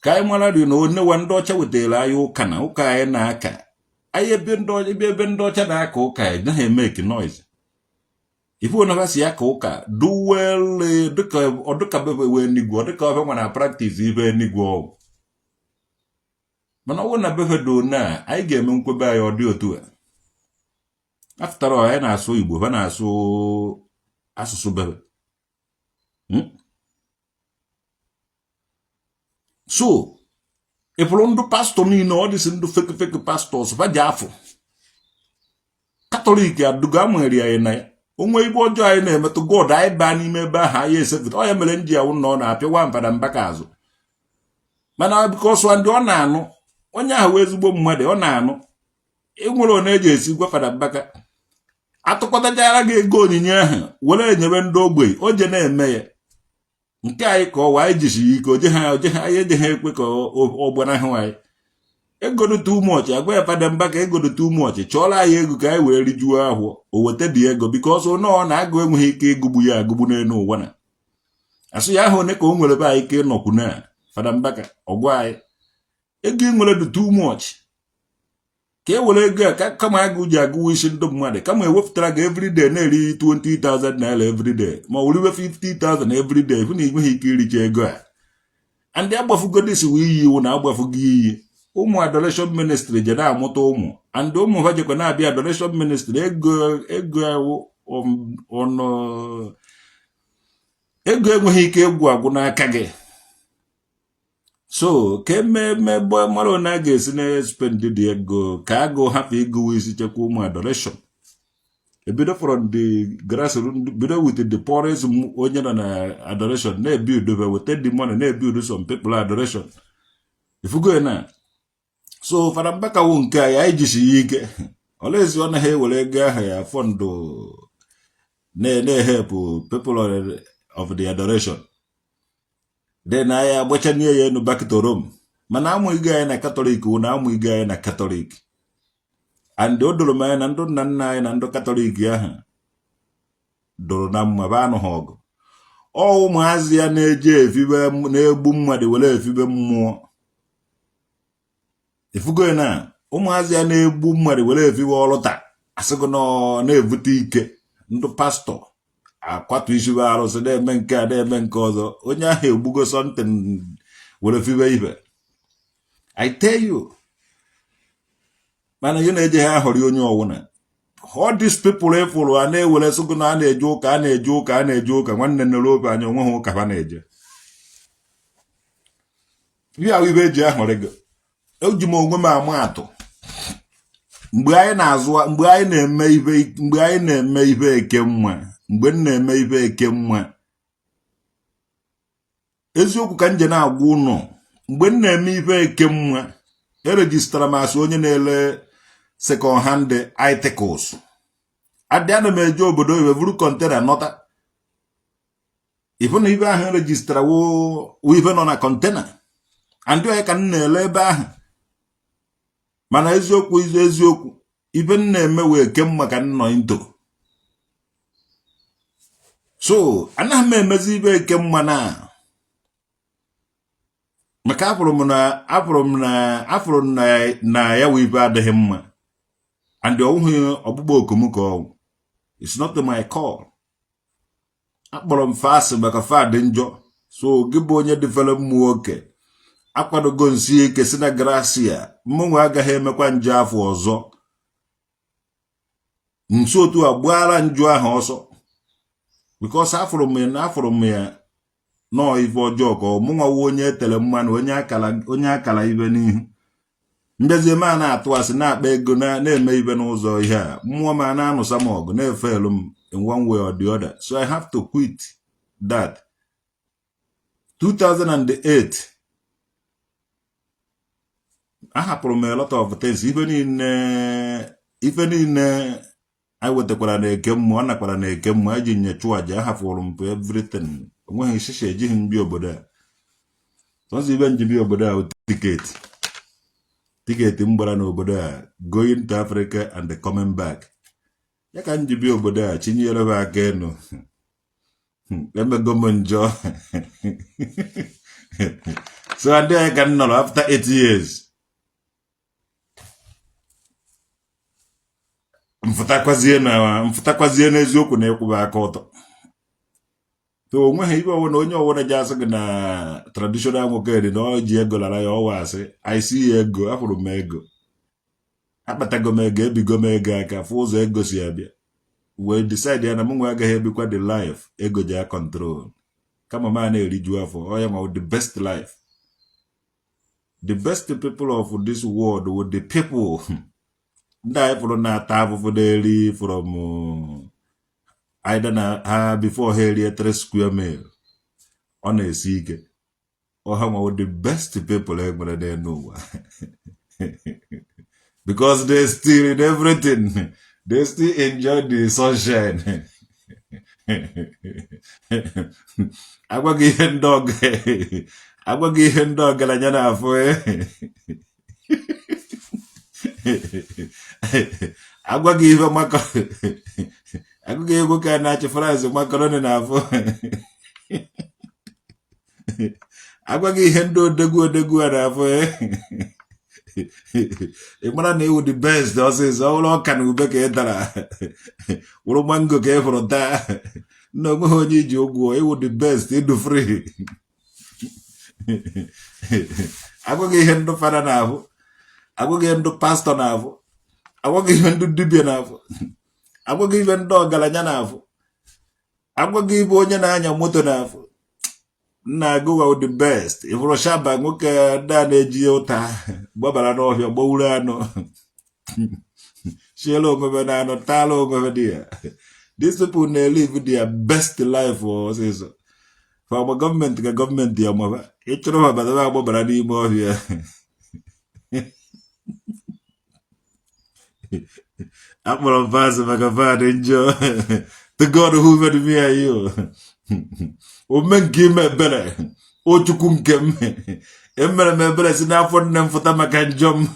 ka anyị mararị na onewa ndị ọcha wetara anyị ụka na ụka anyị na-aka anyị ebe ndị ọcha na-aka ụka anyị naghị emeke noise ife onaba si aka ụka duwele dịka bebe wee n'igwe ọ dịka ọbịa nwere practice ibe n'igwe ọgwụ mana ọ bụrụ na bebe do na anyị ga-eme nkwebe anyị ọ dị otu a after all anyị na-asụ Igbo ha na-asụ asụsụ bebe so ịfụrụ ndụ pastọ niile ọ dịsị ndụ fake pastọs fa ji afọ katọlik aduga amụgheri anyị na ya onwe ibe ọjọọ anyị na-emetụ God anyị baa n'ime ebe ahụ anyị esefụta ọ ya mere nji ya na ọ na-apịa mpada mbaka azụ mana bikọsụ ndị ọ na-anụ onye ahụ wee ezigbo mmadụ ọ na-anụ ịnwere ọ na-eji esi gwa fada mbaka atụkọtachara gị ego onyinye ahụ were enyebe ndị ogbenye o je na-eme ya nke anyị ka ọwa anyị jisi ike oje ha anyị ejeghị ekwe ka ọ gbanahụ anyị egodo too much agwa ya fada mbaka egodo too much chọọrọ anyị ego ka anyị wee rijuo ahụ o weta dị ego bikos ọ na-agụ enweghị ike ịgụgbu ya agụgbu n'elu ụwa na asụ ya ahụ one ka o nwere be anyị ike nọkwu na fada mbaka ọgwa anyị ego ị nwere dị too much ka e were ego a kama agụ ji agụwa isi ndị mmadụ kama ewepụtara gị everyday na-eri 20,000 naira everyday ma oriwe 50,000 everyday hụ na igweghị ike iricha ego a ndị agbafugodisi wee iyi iwu na agbafugo iyi ụmụ Adoration ministry je na-amụta ụmụ and ụmụ ha jekwa na-abịa Adoration ministry ego enweghị ike egwu agwụ n'aka gị so ka ememe mara na a ga-esi na-spend dị ego ka agụ hapụ ịgụwa isi chekwa ụmụ Adoration ebido from the grassroots bido with the poorest onye nọ na Adoration na-ebuild weta the money na-ebuild some people Adoration ifugo na so fara mbaka wụ nke anyị jisi ya ike olezi ọ naghị ewere ego ahụ ya fọndụ na-ehepụ people of the Adoration then anyị agbachanie ya enu back to Rome mana amụ ige anyị na Katọlik wụ na amụ ige anyị na Katọlik and o doro m anyị na ndụ nna nna anyị na ndụ Katọlik ahụ doro na mma ba anụ ha ọgụ ụmụazị ya na-eje efibe na-egbu mmadụ were efibe mmụọ ifugo na ụmụazị ya na-egbu mmadụ were efibe ọlụta asịgo na-ebute ike ndụ pastọ akwatu isibe arụsị na-eme nke a na-eme nke ọzọ onye ahụ egbugo something were fibe ibe I tell you mana gị na-eje ha ahọrị onye ọwụna all these people efụrụ a na-ewere sịgo na a na-eje ụka nwanne nere obe anya onwe ha ụka ha na-eje ihe ahụ ibe eji ahọrị gị eji m onwe m ama atụ mgbe anyị na-eme ibe eke mma mgbe m na-eme ibe eke mma eziokwu ka nje na-agwa ụnọ mgbe m na-eme ibe eke mma erejistara m asị onye na-ele second hand articles adịana m eje obodo iwe buru kontena nọta ifu na ibe ahụ erejistara wo ibe nọ na kontena andị onye ka m na-ele ebe ahụ mana eziokwu ibe m na-eme wee eke mma ka m nọ into so anaghị m emezi ibe eke mma na maka afụrụ na ya wee ibe adịghị mma and ọwụghị ọgbụgba okom ka ọwụ. It's not my call. Akpọrọ m fast maka fa dị njọ. So gị bụ onye dịfere mmụọ oke akwadogo nsi ike si na gracia mụnwa agaghị emekwa njọ afọ ọzọ. Nso otu a gbaara njọ ahụ ọsọ because afụrụ m ya nọọ ife ọjọọ ka ọmụnwa wụ onye etere mmanụ onye akala ibe n'ihu. Mbezi ma na-atụ asị na-akpa ego na-eme ibe n'ụzọ ihe a mmụọ ma na-anụsa m ọgụ na-efelu m in one way or the other. So I have to quit that. 2008 ahapụrụ m a lot of things. Ife niile anyị wetakwara na eke mmụọ, ọ nakwara na eke mmụọ eji nye chụọ aja. Ahapụrụ m everything. Onweghị ishishi ejighị mbi obodo a. Sọsọ ibe njibi obodo a tiketi m gbara n'obodo a going to Africa and coming back. Ya ka njibi obodo a chinyere m aka enu emego m njọ. So adị anyị ka nọrọ after 8 years mfụtakwazie n'eziokwu na ịkwụba aka ọtọ. So onweghị ibe ọwụna onye ọwụna ji asị gị na traditional nwoke dị na ọ ji ego lara ya ọwa asị I see ego. Afụrụ m ego, akpatago m ego, ebigo m ego aka fụ ụzọ ego si abịa wee decide ya na m nwe agaghị ebikwa the life ego ji control kama ma na-eriju afọ. Ọ ya ma the best life. The best people of this world with the people ndị anyị fụrụ na-ata afụfụ na-eri from either na ha before ha erie 3 square meal ọ na-esi ike. Ọha nwa the best people e nwere n'elu ụwa because they still in everything. They still enjoy the sunshine. Agwaghị ihe ndị ọgaranya na-afụ agwaghị ihe nwoke a na-achị fries makaroni na-afụ agwaghị ihe ndị odegwu a na-afụ ị mara na iwu the best ọsịsọ ọ bụrụ ọka na ube ka ị dara wụrụ mango ka ị hụrụ taa na onweghị onye iji ụgwọ. Iwu the best ịdụ free. Agwaghị ihe ndụ fada na-afụ, agwaghị ihe ndụ pastọ na-afụ, agwaghị ihe ndụ dibịa na-afụ, agwaghị ihe ndị ọgaranya na-afụ, agwaghị ihe onye na-anya moto na-afụ. Nna agụwa the best. Ịfụrụ shaba nwoke ndị a na-eji ụta gbabara n'ọhịa gbawuru anụ shiela onwebe na anụ taala onwebe dị ya. These people na-live their best life ọsịsọ. Fama gọọmenti ka gọọmenti ya maba ịchọrọ ha batara agbabara n'ime ọhịa. Akpọrọ m fast maka fadị njọ. To God who made me and you. Ome nke ime ebere o chukwu nke m emere m ebere si n'afọ nne m fụta maka njọ m.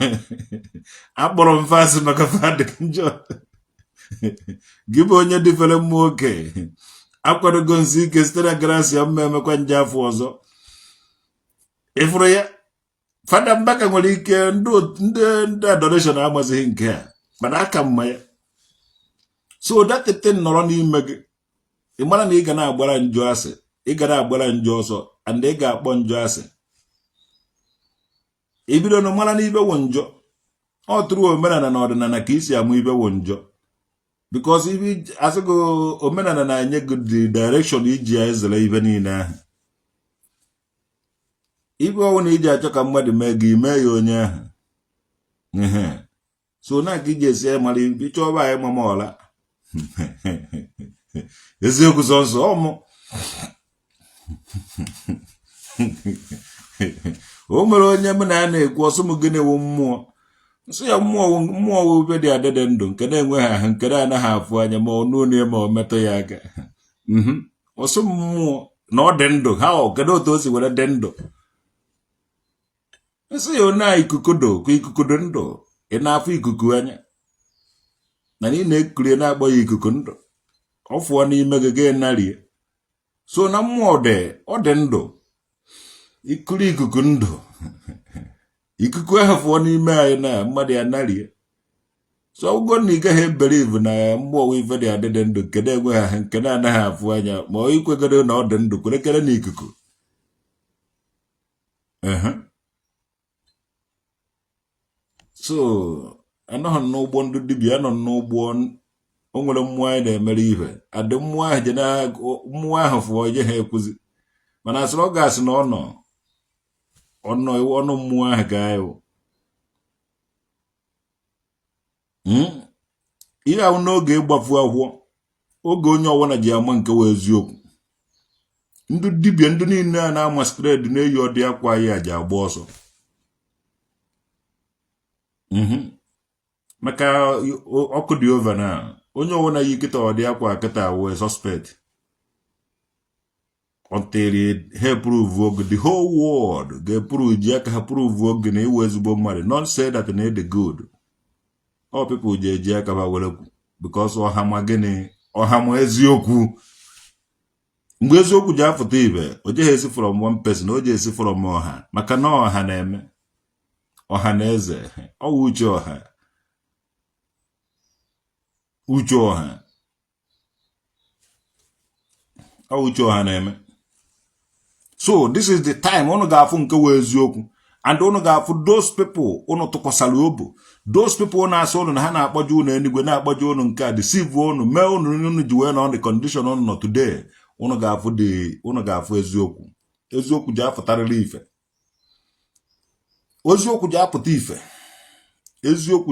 Akpọrọ m fast maka fadị njọ. Gị bụ onye dịfere mmụọ oke akwadogo nsi ike site na gracia m emekwa njọ afọ ọzọ. Ịfụrụ ya Fada Mbaka nwere ike ndị Adoration amazighị nke a mana aka mma ya. So that thing nọrọ n'ime gị. Ị mara na ị ga na-agbara njọ asị, ị ga na-agbara njọ ọsọ and ị ga-akpọ njọ asị. Ibido na mara na ibe wụ njọ. Ọ tụrụ omenala na ọdịnala ka isi amụ ibe wụ njọ. Because ibi asịgo omenala na-enye gị the direction iji ya ezere ibe niile ahụ. Ibe ọwụ na iji achọ ka mmadụ mee gị mee ya onye ahụ. So na ka iji esi mara ibi chọba anyị mama ọla. Eziokwu sọnsọ ọmụ. O nwere onye m na ya na-ekwu ọsọ m gịnị wụ mmụọ. Nsọ ya mmụọ wụ ube dị adịdị ndụ nke na-enweghị ahụ nke na-anaghị afụ anya ma ọ nụnụ ma ọ metụ ya aka. Ọsọ mmụọ na ọ dị ndụ ha ọ kedu otu o si were dị ndụ. Nsọ ya na ikuku dị ndụ ị na-afụ ikuku anya na ị na-ekuri na-akpọ ya ikuku ndụ. Ọ fụọ n'ime gị ga-enarie. So na mmụọ ọ dị ndụ. ikuru ikuku ndụ ikuku ahụ fụọ n'ime anyị na mmadụ ya narie so ụgwọ na ị gaghị believe na mmụọ ife dị adịdị ndụ nke na-enweghị ahụ nke na-anaghị afụ anya ma ọ ikwegoro na ọ dị ndụ kwerekere na ikuku so anọghị n'ụgbọ ndị dibịa anọ n'ụgbọ o nwere mmụọ anyị na-emere ihe adị mmụọ ahụ je na mmụọ ahụ fụọ je ha ekwuzi mana asịrị ọ ga-asị na ọnụ mmụọ ahụ ga anyị ihe ahụ n'oge ịgbafu akwụkwọ oge onye ọwụna ji ama nke wee eziokwu ndị dibịa ndị niile a na-amasquerade na-eyi ọdị akwa ya ji agba ọsọ maka ọkụ dị over na onye ọwụna yi kịta ọdị akwa kịta wee suspect until ha prove oge the whole world ga-prove ji aka ha prove oge na iwe ezigbo mmadụ not say that na the good all people ji eji aka ba werekwu because ọha ma gịnị ọha ma eziokwu mgbe eziokwu ji afụta ibe o jeghị esi from one person o ji esi from ọha maka na ọha na-eme ọha na eze ọwụ uche ọha uche ọha na-eme so this is the time unu ga-afụ nke wee eziokwu and unu ga-afụ those people unu tụkwasara obu those people na-asị unu na ha na-akpọje unu enigwe na-akpọje unu nke a deceive unu mee unu ji wee nọ the condition unu nọ today unu ga-afụ eziokwu ji afụtarịrị ife eziokwu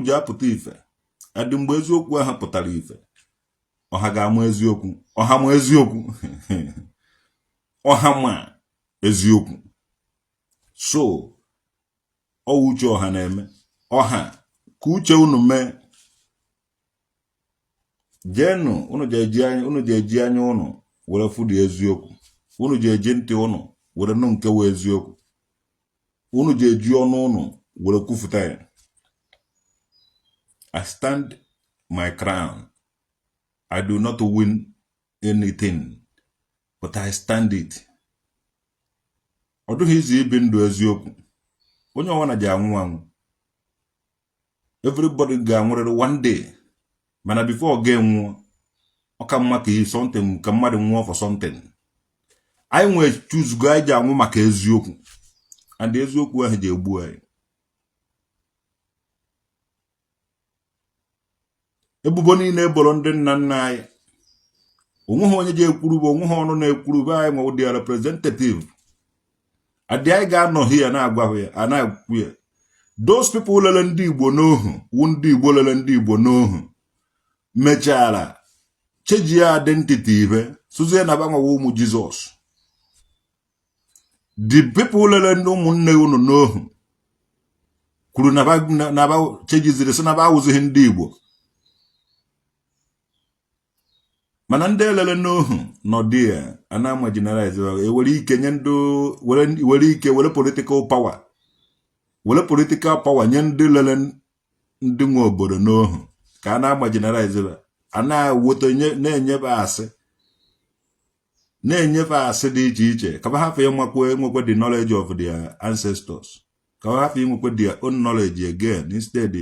ji apụta ife adị mgbe eziokwu ahụ pụtara ife ọha ga-ama eziokwu ọha ma eziokwu ọha ma eziokwu so uche ọha na-eme ọha ka uche unu mee jenu unu ji eji anya unu were fụdị eziokwu unu ji eji ntị unu were nụ nke wee eziokwu unu ji eji ọnụ unu were kwufuta ya I stand my crown. I do not win anything, but I stand it. Ọ dụghị izi ibi ndụ eziokwu. Onye ọwana ji anwụ anwụ. Everybody ga-anwụrịrị one day. Mana before ọ ga-enwụọ, ọ ka mma ka something ka mmadụ nwụọ for something. Anyị nwee choose go anyị ji anwụ maka eziokwu. And eziokwu ahụ ji egbu anyị. Ebubo niile eboro ndị nna nna anyị onweghị onye ji ekwuru bụ onweghị ọnụ na-ekwuru bụ anyị ma ụdị representative adị anyị ga-anọghị ya na-agwa ya a na-ekwu ya those people lele ndị Igbo n'ohu wu ndị Igbo lele ndị Igbo n'ohu mechara cheji ya identity ibe suzie na banwewe ụmụ Jizọs the people lele ndị ụmụnne unu n'ohu kwuru na ba chejiziri sị na ba awụzighị ndị Igbo mana ndị elele n'ohu nọdị ya ana-ama generalize ewere ike nye ndị were political power nye ndị lele ndị nwe obodo n'ohu ka a na-ama generalize a na-ewote na-enyefe asị dị iche iche ka ha hafụ enwekwe the knowledge of their ancestors ka ha hafụ inwekwe their own knowledge again instead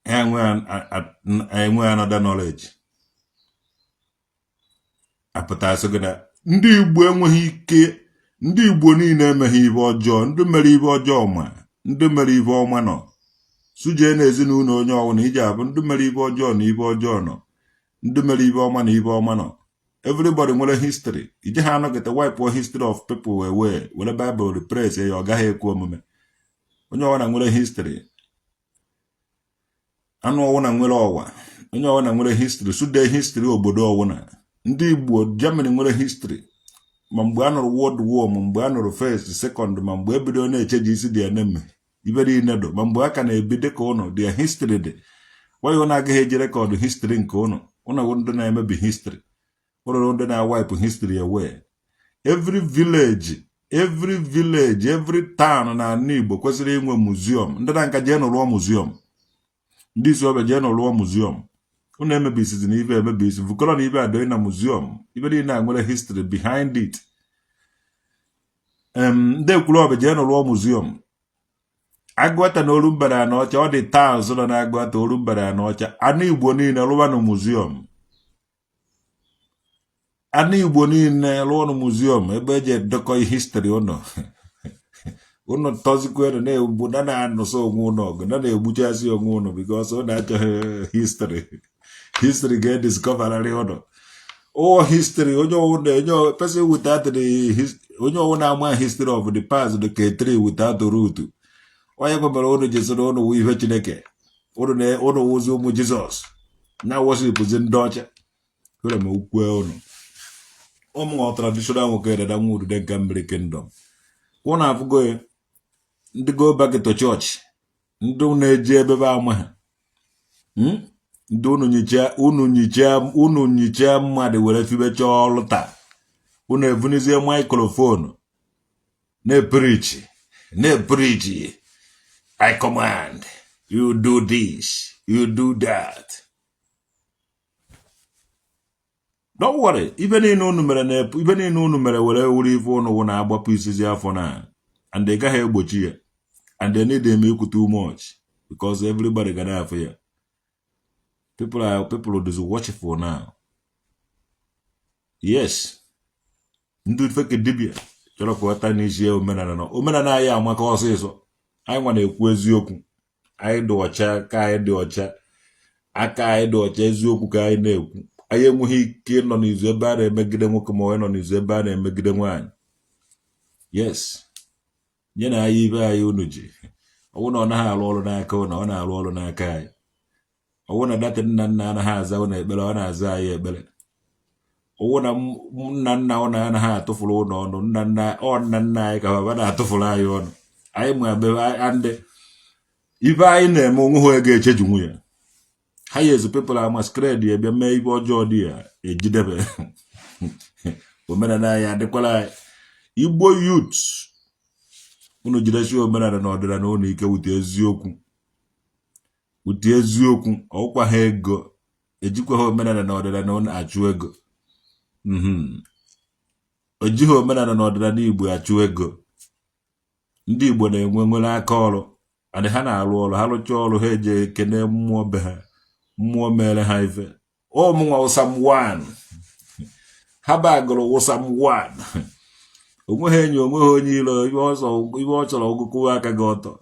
enwe another knowledge apụtasị gị na ndị Igbo enweghị ike ndị Igbo niile emeghị ibe ọjọọ ndị mere ibe ọjọọ ma ndị mere ibe ọma nọ suje na ezinụlọ onye ọwụna iji abụ ndị mere ibe ọjọọ na ibe ọjọọ nọ ndị mere ibe ọma na ibe ọma nọ everybody nwere history ije ha anọgịta wipe history of people away were Bible repress ya ọ gaghị ekwu omume onye ọwụna nwere history anụ ọwụna nwere ọwa onye ọwụna nwere history sude history obodo ọwụna ndị Igbo Germany nwere history ma mgbe a nụrụ World War ma mgbe a nụrụ first second ma mgbe ebido na-echeji isi dị eneme ibe niile do ma mgbe aka na-ebido ka ụnụ dị history dị why ụnụ agaghị eji rekọdụ history nke ụnụ ndị na-emebi history ụlọ ndị na-wipe history away every village every town na ala Igbo kwesịrị inwe museum ndị na nka jee nụrụọ museum ndị isi ọbịa jee nụrụọ museum unu emebisizi na ibe emebisi vukọrọ na ibe adọghị na museum ibe niile nwere history behind it Ndị kwuru jee n'ụlọ museum agụata na Orumbara na Ọcha ọ dị towns nọ na agụata Orumbara na Ọcha anụ Igbo niile rụwanụ museum anụ Igbo niile rụwanụ museum ebe eji edekọ history ụnụ tọzikwere na-egbu na na-anụsọ onwe ụnụ ọgụ na na-egbuchasị onwe ụnụ because ọ na-achọghị history ga-ediscoverarị ụnụ history onye person without onye ọwụ na-ama history of the past the K3 without root onye gwabara ụnụ jesoro ụnụ wụ ihe Chineke ụnụ wụzi ụmụ Jizọs na worshipzi ndị ọcha kwere ma ukwe ụnụ ụmụ traditional nwoke dada nwa udude nke mmiri kingdom ụnụ afụgo ya ndị go back to church ndị na-eji ebebe ama ha ndị unu nyichaa mmadụ were fibecha ọrụ taa unu evunizie microphone na-epreach I command you do this you do that. Don't worry, ibe niile unu mere were wuri ife unu wụ na-agbapụ isizi afọ na and they gaghị egbochi ya and they need them ikwu too much because everybody ga na-afụ ya. People is watchful now. Yes. Ndị feke dibia chọrọ ka ọta n'isi omenala nọ. Omenala anyị amaka ọsịsọ. Anyị nwa na-ekwu eziokwu. Anyị dị ọcha ka anyị dị ọcha. Aka anyị dị ọcha eziokwu ka anyị na-ekwu. Anyị enweghị ike nọ n'izu ebe a na-emegide nwoke ma ọ nọ n'izu ebe a na-emegide nwaanyị. Yes. Nye na anyị ibe anyị unu ji. Ọ bụrụ na ọ naghị arụ ọrụ n'aka ụnụ, ọ na-arụ ọrụ n'aka anyị. Ọwụ na data nna anaghị aza ụnụ ekpere ọ na-aza anyị ekpere. Ọwụ na nna ụnụ anaghị atụfuru ụnụ ọnụ nna nna anyị ka baba na-atụfuru anyị ọnụ. Anyị ma ebe ndị ibe anyị na-eme onwe ha ga-echeju nwunye. Ha yezu people are masquerade ebe mee ibe ọjọọ dị ya ejidebe. Omenala anyị adịkwala anyị. Igbo youth unu jidesi omenala na ọdịnala unu ike wute eziokwu. Uti eziokwu ọkwa ha ego ejikwa ha omenala na ọdịnala unu achụ ego. Ojighị omenala na ọdịnala Igbo achụ ego. Ndị Igbo nwere aka ọrụ adị ha na-arụ ọrụ ha rụcha ọrụ ha eje ekene mmụọ be ha mmụọ mere ha ife mụnwa wụsam 1 ha bagụrụ wụsam 1 onwe ha enyi onwe ha onye ilo ibe ọ chọrọ ọgụkụwa aka gị ọtọ.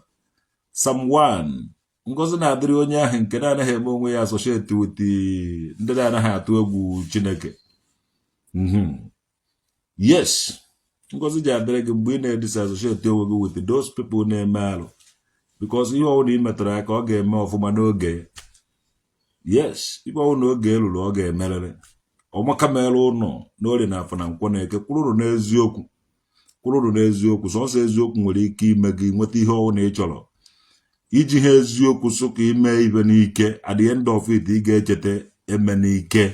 Sam 1 ngozi na-adịrị onye ahụ nke na-anaghị eme onwe ya associate with ndị na-anaghị atụ egwu Chineke. Yes, ngozi ji adịrị gị mgbe ị na-edisa associate onwe gị with those people na-eme arụ because ihe ọwụna ị metara aka ọ ga-eme ọfụma n'oge. Yes, ibe ọwụ na oge eluru ọ ga-emerịrị ọmaka mere ụnụ n'orie na afọ na nkwọ na eke kwurụrụ n'eziokwu sọsọ eziokwu nwere ike ime gị nweta ihe ọwụ na ị chọrọ. Iji ha eziokwu so ka ime ibe n'ike at the end of it ị ga-echeta eme n'ike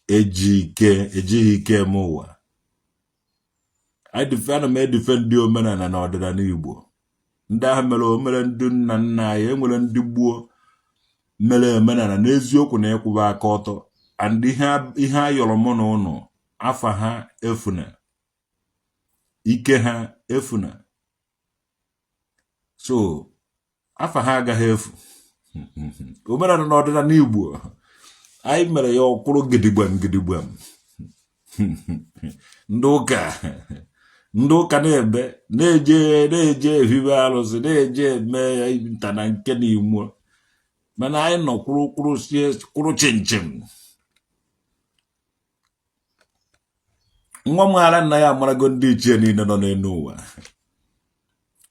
ejighị ike eme ụwa. Ana m edifend ndị omenala na ọdịnala Igbo. Ndị ahụ mere ndị nna nna anyị enwere ndị gboo mere omenala n'eziokwu na ịkwụba aka ọtọ and ihe a yọrọ mụ na ụnụ afa ha efuna ike ha efuna so afa ha agaghị efu. Omenala na ọdịnala Igbo anyị mere ya ọkwụrụ gidigbam ndị ụka na-ebe na-eje ehibe arụsị na-eje eme nta na nke na imo mana anyị nọ kwụrụ chinchin. Nwa m ghara nna ya amarago ndị ichie niile nọ n'elu ụwa.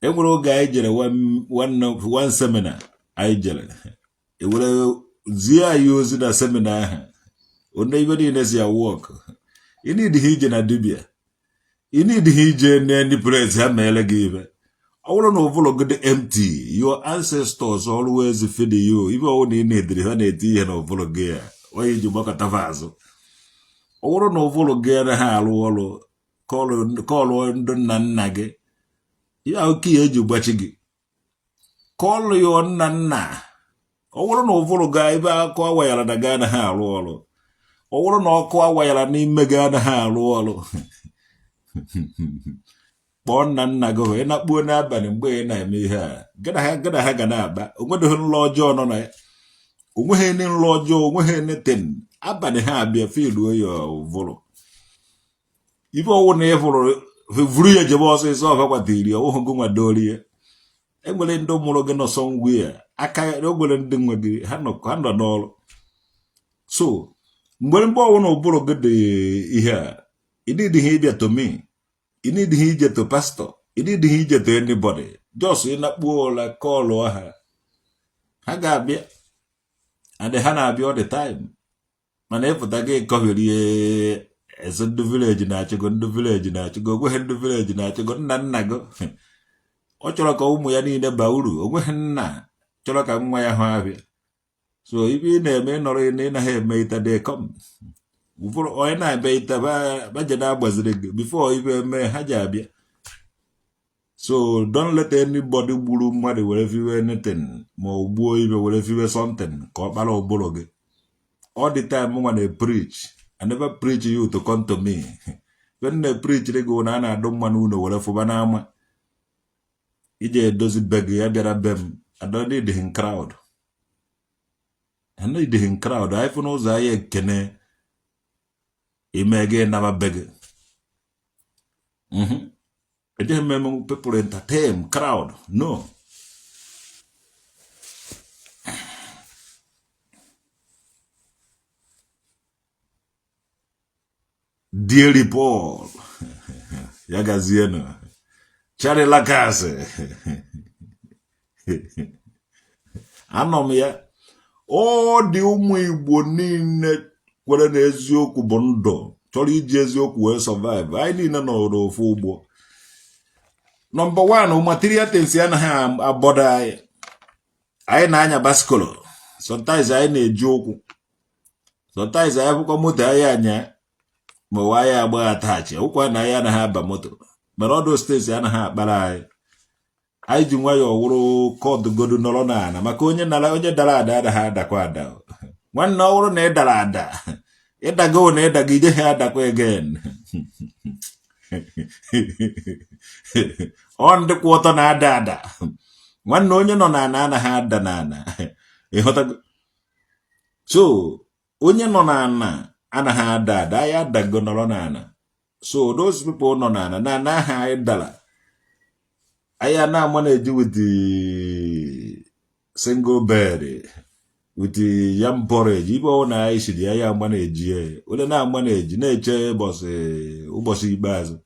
Enwere oge anyị jere one seminar anyị jere ewere zie anyị ozi na seminar ahụ onye ibe niile si ya work. Ị nidhi ije na dibia ị nidhi ije n'endi place ha meele gị ibe. Ọ bụrụ na ụvụlụ gị dị empty your ancestors always feed you. Ibe ọwụ na ị na-ediri ha na-eti ihe na ụvụlụ gị ya onye iji gbakọta azụ. Ọ bụrụ na ụvụlụ gị anaghị arụ ọrụ kọlụ ndị nna nna gị ihe oke ya eji gbachi gị kọlụ ya nna nna. Ọ bụrụ na ụvụlụ gị ebe akụ awayara na gị anaghị arụ ọrụ. Ọ bụrụ na ọkụ awayara n'ime gị anaghị arụ ọrụ kpọọ nna gị ị na-akpuo n'abalị mgbe ị na-eme ihe a gada ha ga na-aba onwedoghị nlọ ọjọọ nọ na ya onweghị ndị nlọ ọjọọ onweghị neten abalị ha abịa filuo ya vụrụ ife ọwụ na vụrụ ya jebe ọsịsọ ọvakwata iri ọwụhụ gị nwadori ya enwere ndị mụrụ gị nọsọ ngwa ya aka ogwere ndị nwe gị ha nọ n'ọrụ so mgbe ọwụ na ụbụrụ gị dị ihe a ịdịdịghị ịbịa to me ịdịdịghị ije to pastor ịdịdịghị ije to anybody just ịnakpuo ụla kọlụ ha ga-abịa and ha na-abịa all the time mana ịpụta gị kọhịrị eze ndị village na-achịgo ndị village na-achịgo onweghị ndị village na-achịgo nna gị ọ chọrọ ka ụmụ ya niile baa uru onweghị nna chọrọ ka nwa ya hụ abịa so ibe ị na-eme nọrọ na ị naghị eme ite dị kom ụfọdụ onye na-abịa ite baje na-agbaziri gị before ibe eme ha ji abịa so don't let anybody gburu mmadụ were fiwe anything ma ọ gbuo ibe were fiwe something ka ọ kpara ụbụrụ gị all the time nwa na-preach I never preach you to come to me when na-preach gị na a na-adụ mmanụ ụlọ were fụba n'ama ije edozi be gị ya bịara be m adọdịdịghị crowd anọdịghị crowd anyị fụ n'ụzọ anyị ekene ime gị naba be gị ejeghị mmemme people entertain crowd no Dearly Paul ya gazienụ Charlie Lakasị anọ m ya ọ dị ụmụ Igbo niile kwere na eziokwu bụ ndụ chọrọ iji eziokwu wee survive anyị niile nọrọ ofu ugbo number 1 material things anaghị abọda anyị na-anya basikolo sometimes anyị na-eji ụkwụ sometimes anyị bụkwa moto anyị anya ma waya agba atachi ụkwa na ya anaghị aba moto mana ọdụ steeti anaghị akpara anyị ji nwayọọ wụrụ kọdụ godu nọrọ n'ala maka onye dara ada adaghị adakwa ada nwanne ọ wụrụ na ị dara ada ịdago na ịdago ije ha adakwa again ọ ndị kwụ ọtọ na-ada ada nwanne onye nọ n'ala anaghị ada n'ala ịghọtago so onye nọ n'ala anaghị ada ada ya adago nọrọ n'ala so those people nọ n'ala na aha anyị dara anyị na-ama na-eji with the single bed with the yam porridge ibe ọ na anyị siri anyị ama na-eji onye na-ama na-eji na-eche ụbọchị ikpeazụ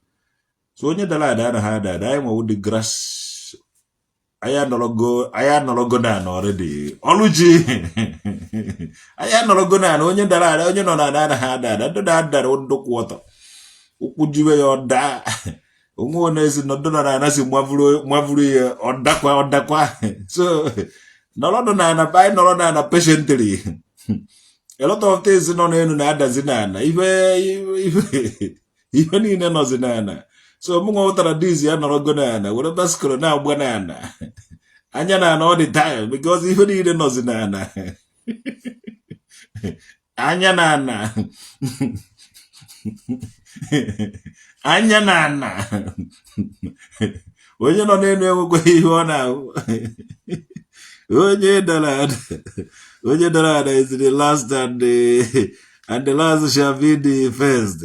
so onye dara ada anaghị ada ada anyị nwewu the grass anyị anọrọgo na already ọlụji anyị anọrọgo na onye dara ada onye nọ na anaghị ada ada ndị na-adara ndụkwụ ọtọ ụkwụ jiwe ya ọda onwe onye ezi nọdụ na anasị mwavuru ya ọdakwa so nọrọdụ na ana anyị nọrọ na ana patiently a lot of things nọ n'elu na-adazi na ana ihe niile nọzi na ana so mụ nwa ụtara dizi ya nọrọgo na ana were basikoro na-agba na ana anya na ana all the time because ihe niile nọzi na ana anya na ana anya na ana onye nọ n'elu enwekweghị ihe ọ na-ahụ onye dara ada is the last and the last shall be the first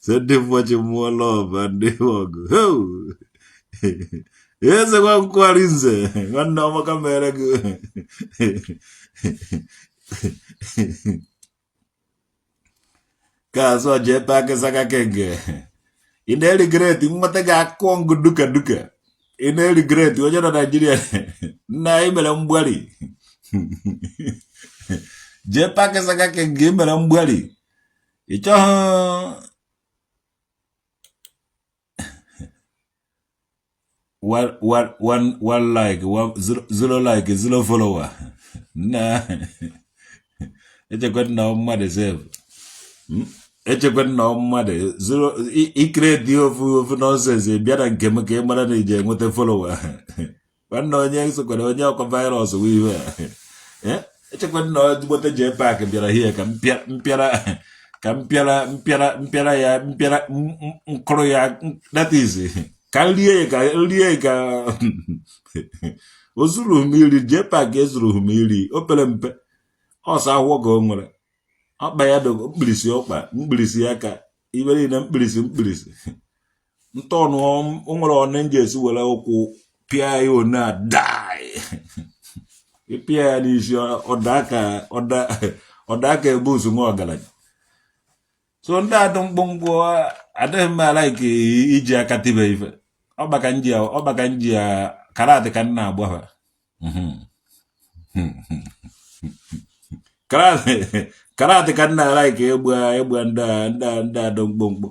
so ndị mgbochi mmụọ love and ndị ọgụ eze gwa nkwari nze nwanne ọmaka mere gị ka azụ jee paki saka kenge ị na-erigret nweta gị akụọ ngụ duka ị na-erigret onye nọ Naijiria nna anyị mere mgbari jee paki saka kenge ị mere mgbari ị chọghị one like zero like zero follower na echekwa na mmadụ save echekwa na mmadụ zero ikreti ofu nonsense bịara nke m ka ị mara na ije enweta follower nwanne onye sokwara onye ọkwa virus wee iwe echekwa na ezigbote jee pak bịara hie ka mpịara ka mpịara ya nkụrụ ya, that is ka lie ka o zuru mmiri jee pak ezuru mmiri o pere mpe ọsọ ahụhụ ka o nwere ọkpa ya dogo mkpirisi ya ka ibe niile mkpirisi ntọọnụ o nwere ọnenje esi were ụkwụ pịa ya one a dai ịpịa ya n'isi ọdaka ebusu nwa ọgaranya. So ndị adụ mkpụmkpụ adịghị m ala ike iji aka tibe ife ọgbaka nji ya karatị ka nna agbafa karatị ka nna ala ike egbu ndị adụ mkpụmkpụ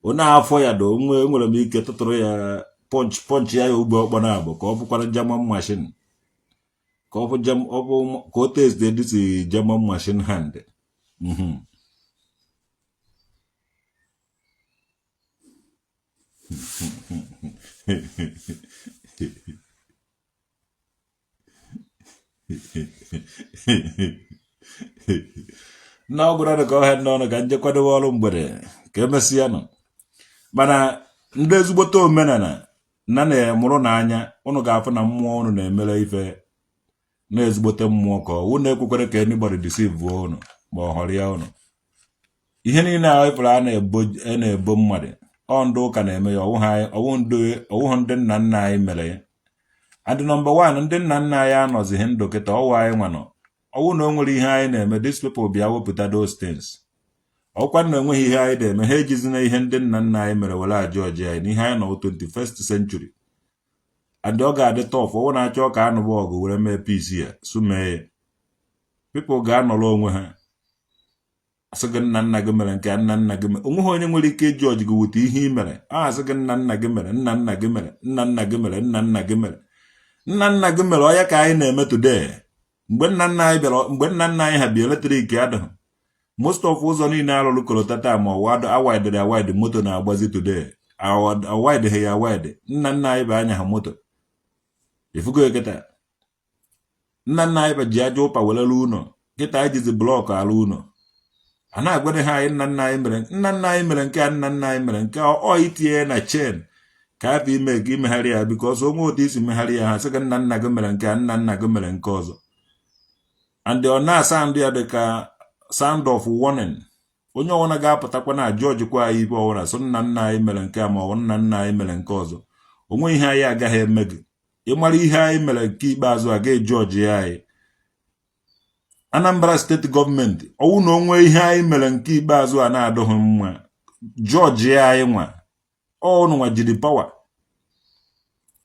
onye afọ ya do nwere m ike tụtụrụ ya pọnchị ya ugbo ọkpọ na abụ ka ọ bụkwara German machine ka o test edisi German machine hand. na ọ gwara ka ọ ha n'ọnụ ka nje kwadobe ọrụ mgbede ka emesịa nọ mana ndị ezigbote omenala na-emụrụ n'anya ụnụ ga-afụ na mmụọ ụnụ na-emere ife na-ezigbote mmụọ ka ọwụ na-ekwekwere ka anybody deceive ụnụ ma ọ họrọ ya ụnụ. Ihe niile ahụ ifere a na-ebo mmadụ ọ ndị ụka na-eme ya ọwụhụ ndị nna nna anyị mere ya. Adị nọmba 1 ndị nna nna anyị anọzighị ndụ kịta ọwụ anyị nwa nọ ọwụ na o nwere ihe anyị na-eme these people bịa wepụta those things. Ọkwa na enweghị ihe anyị na-eme ha ejizina ihe ndị nna nna anyị mere were ajọ ọjị anyị n'ihe anyị nọ 21st century and ọ ga-adị tọf ọwụ na-achọ ka anụba ọgụ were mee peace ya sumee ya people ga-anọrọ onwe ha asị gị nna nna gị mere nke nna nna gị mere onweghị onye nwere ike iji ọjị gị wute ihe ị mere asị gị nna nna gị mere nna nna gị mere nna nna gị mere nna nna gị mere nna nna gị mere ọya ka anyị na-eme today. Mgbe nna nna anyị ha bịa eletrik adịghị most of ụzọ niile arụrụ kolotata ma ọwa awaidịrị moto na-agbazi today awaidịghị ya awaidị nna nna anyị bụ anya ha moto ifugo kịta nna nna anyị bụ ji aja ụpa welere ụlọ kịta anyị jizi blọkụ alụ ụlọ a na-agwade ha anyị nna nna anyị mere nke a nna nna anyị mere nke ọ itinye na chen ka afọ ime ka imegharị ya bikọs onwe otu isi megharị ya ha sị gị nna nna gị mere nke a nna nna gị mere nke ọzọ and ọ na-asa ndị ya dị ka sound of warning. Onye ọwụna ga-apụtakwa na George kwa anyị ibe ọwụna so nna nna anyị mere nke a ma ọ nna nna anyị mere nke ọzọ onwe ihe anyị agaghị eme gị ịmara ihe anyị mere nke ikpeazụ agaghị George ya anyị. Anambra steeti gọọmenti ọwụ na onwe ihe anyị mere nke ikpeazụ a na-adọghị mma George ya anyị nwa ọnụ nwa jiri pawa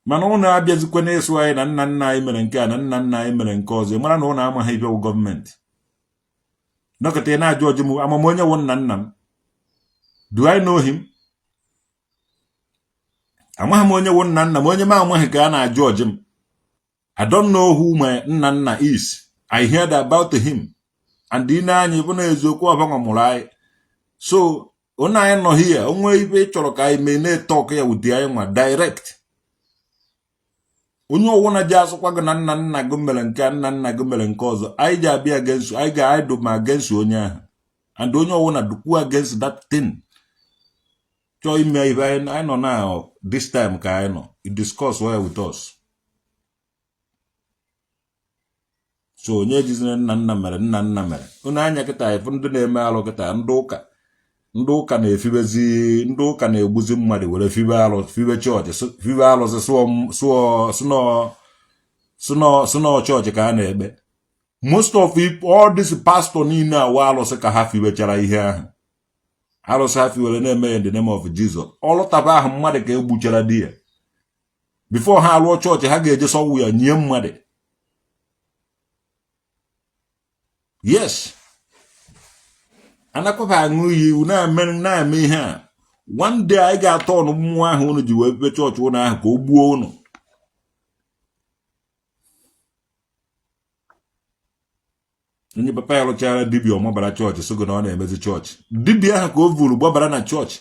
mana ụnụ abịazikwa na-eso anyị na nna nna anyị mere nke a na nna nna anyị mere nke ọzọ mara na ụnụ amaghị ibe gọọmenti nọkọta ị na-ajụ ọjụ m amam onye wụ nna nna m do I know him? Amaghị m onye wụ nna nna m onye m amaghị ka a na-ajụ ọjụ m. I don't know who my nna nna is. I heard about him and ị na-anya bụ na eziokwu ọbanwa mụrụ anyị so onye anyị nọ here onwe ibe chọrọ ka anyị mee na-etọk ya wute anyị nwa direct. Onye ọwụna ji asụkwa gị na nna nna gị mere nke nna nna gị mere nke ọzọ anyị ji abịa against anyị ga-idụ ma against onye ahụ and onye ọwụna dukwu against that thing chọọ ime ibe anyị nọ na this time ka anyị nọ discuss well with us. So onye ejizina nna nna mere nna nna mere onye anya kịta ịfụ ndị na-eme alụ kịta ndị ụka na-efibezi ndị ụka na-egbuzi mmadụ were fibe chọọchị fibe alụsị sụnọ chọọchị ka a na-ekpe. Most of all this pastor niile awa alụsị ka ha fibechara ihe ahụ alụsị ha fiwere na-eme in the name of Jesus ọlụtaba ahụ mmadụ ka egbuchara di ya before ha alụọ chọọchị ha ga-eje sọwụ ya nye mmadụ. Yes, anakwaba aṅụ iyi na-eme ihe a one day anyị ga-atọ ọnụ mmụọ ahụ unu ji wee bebe chọọchị ụnụ ahụ ka o gbuo unu. Onye papa ya lụchara dibịa ọmabara chọọchị sogo na ọ na-emezi chọọchị dibịa ahụ ka o vuru gbabara na chọọchị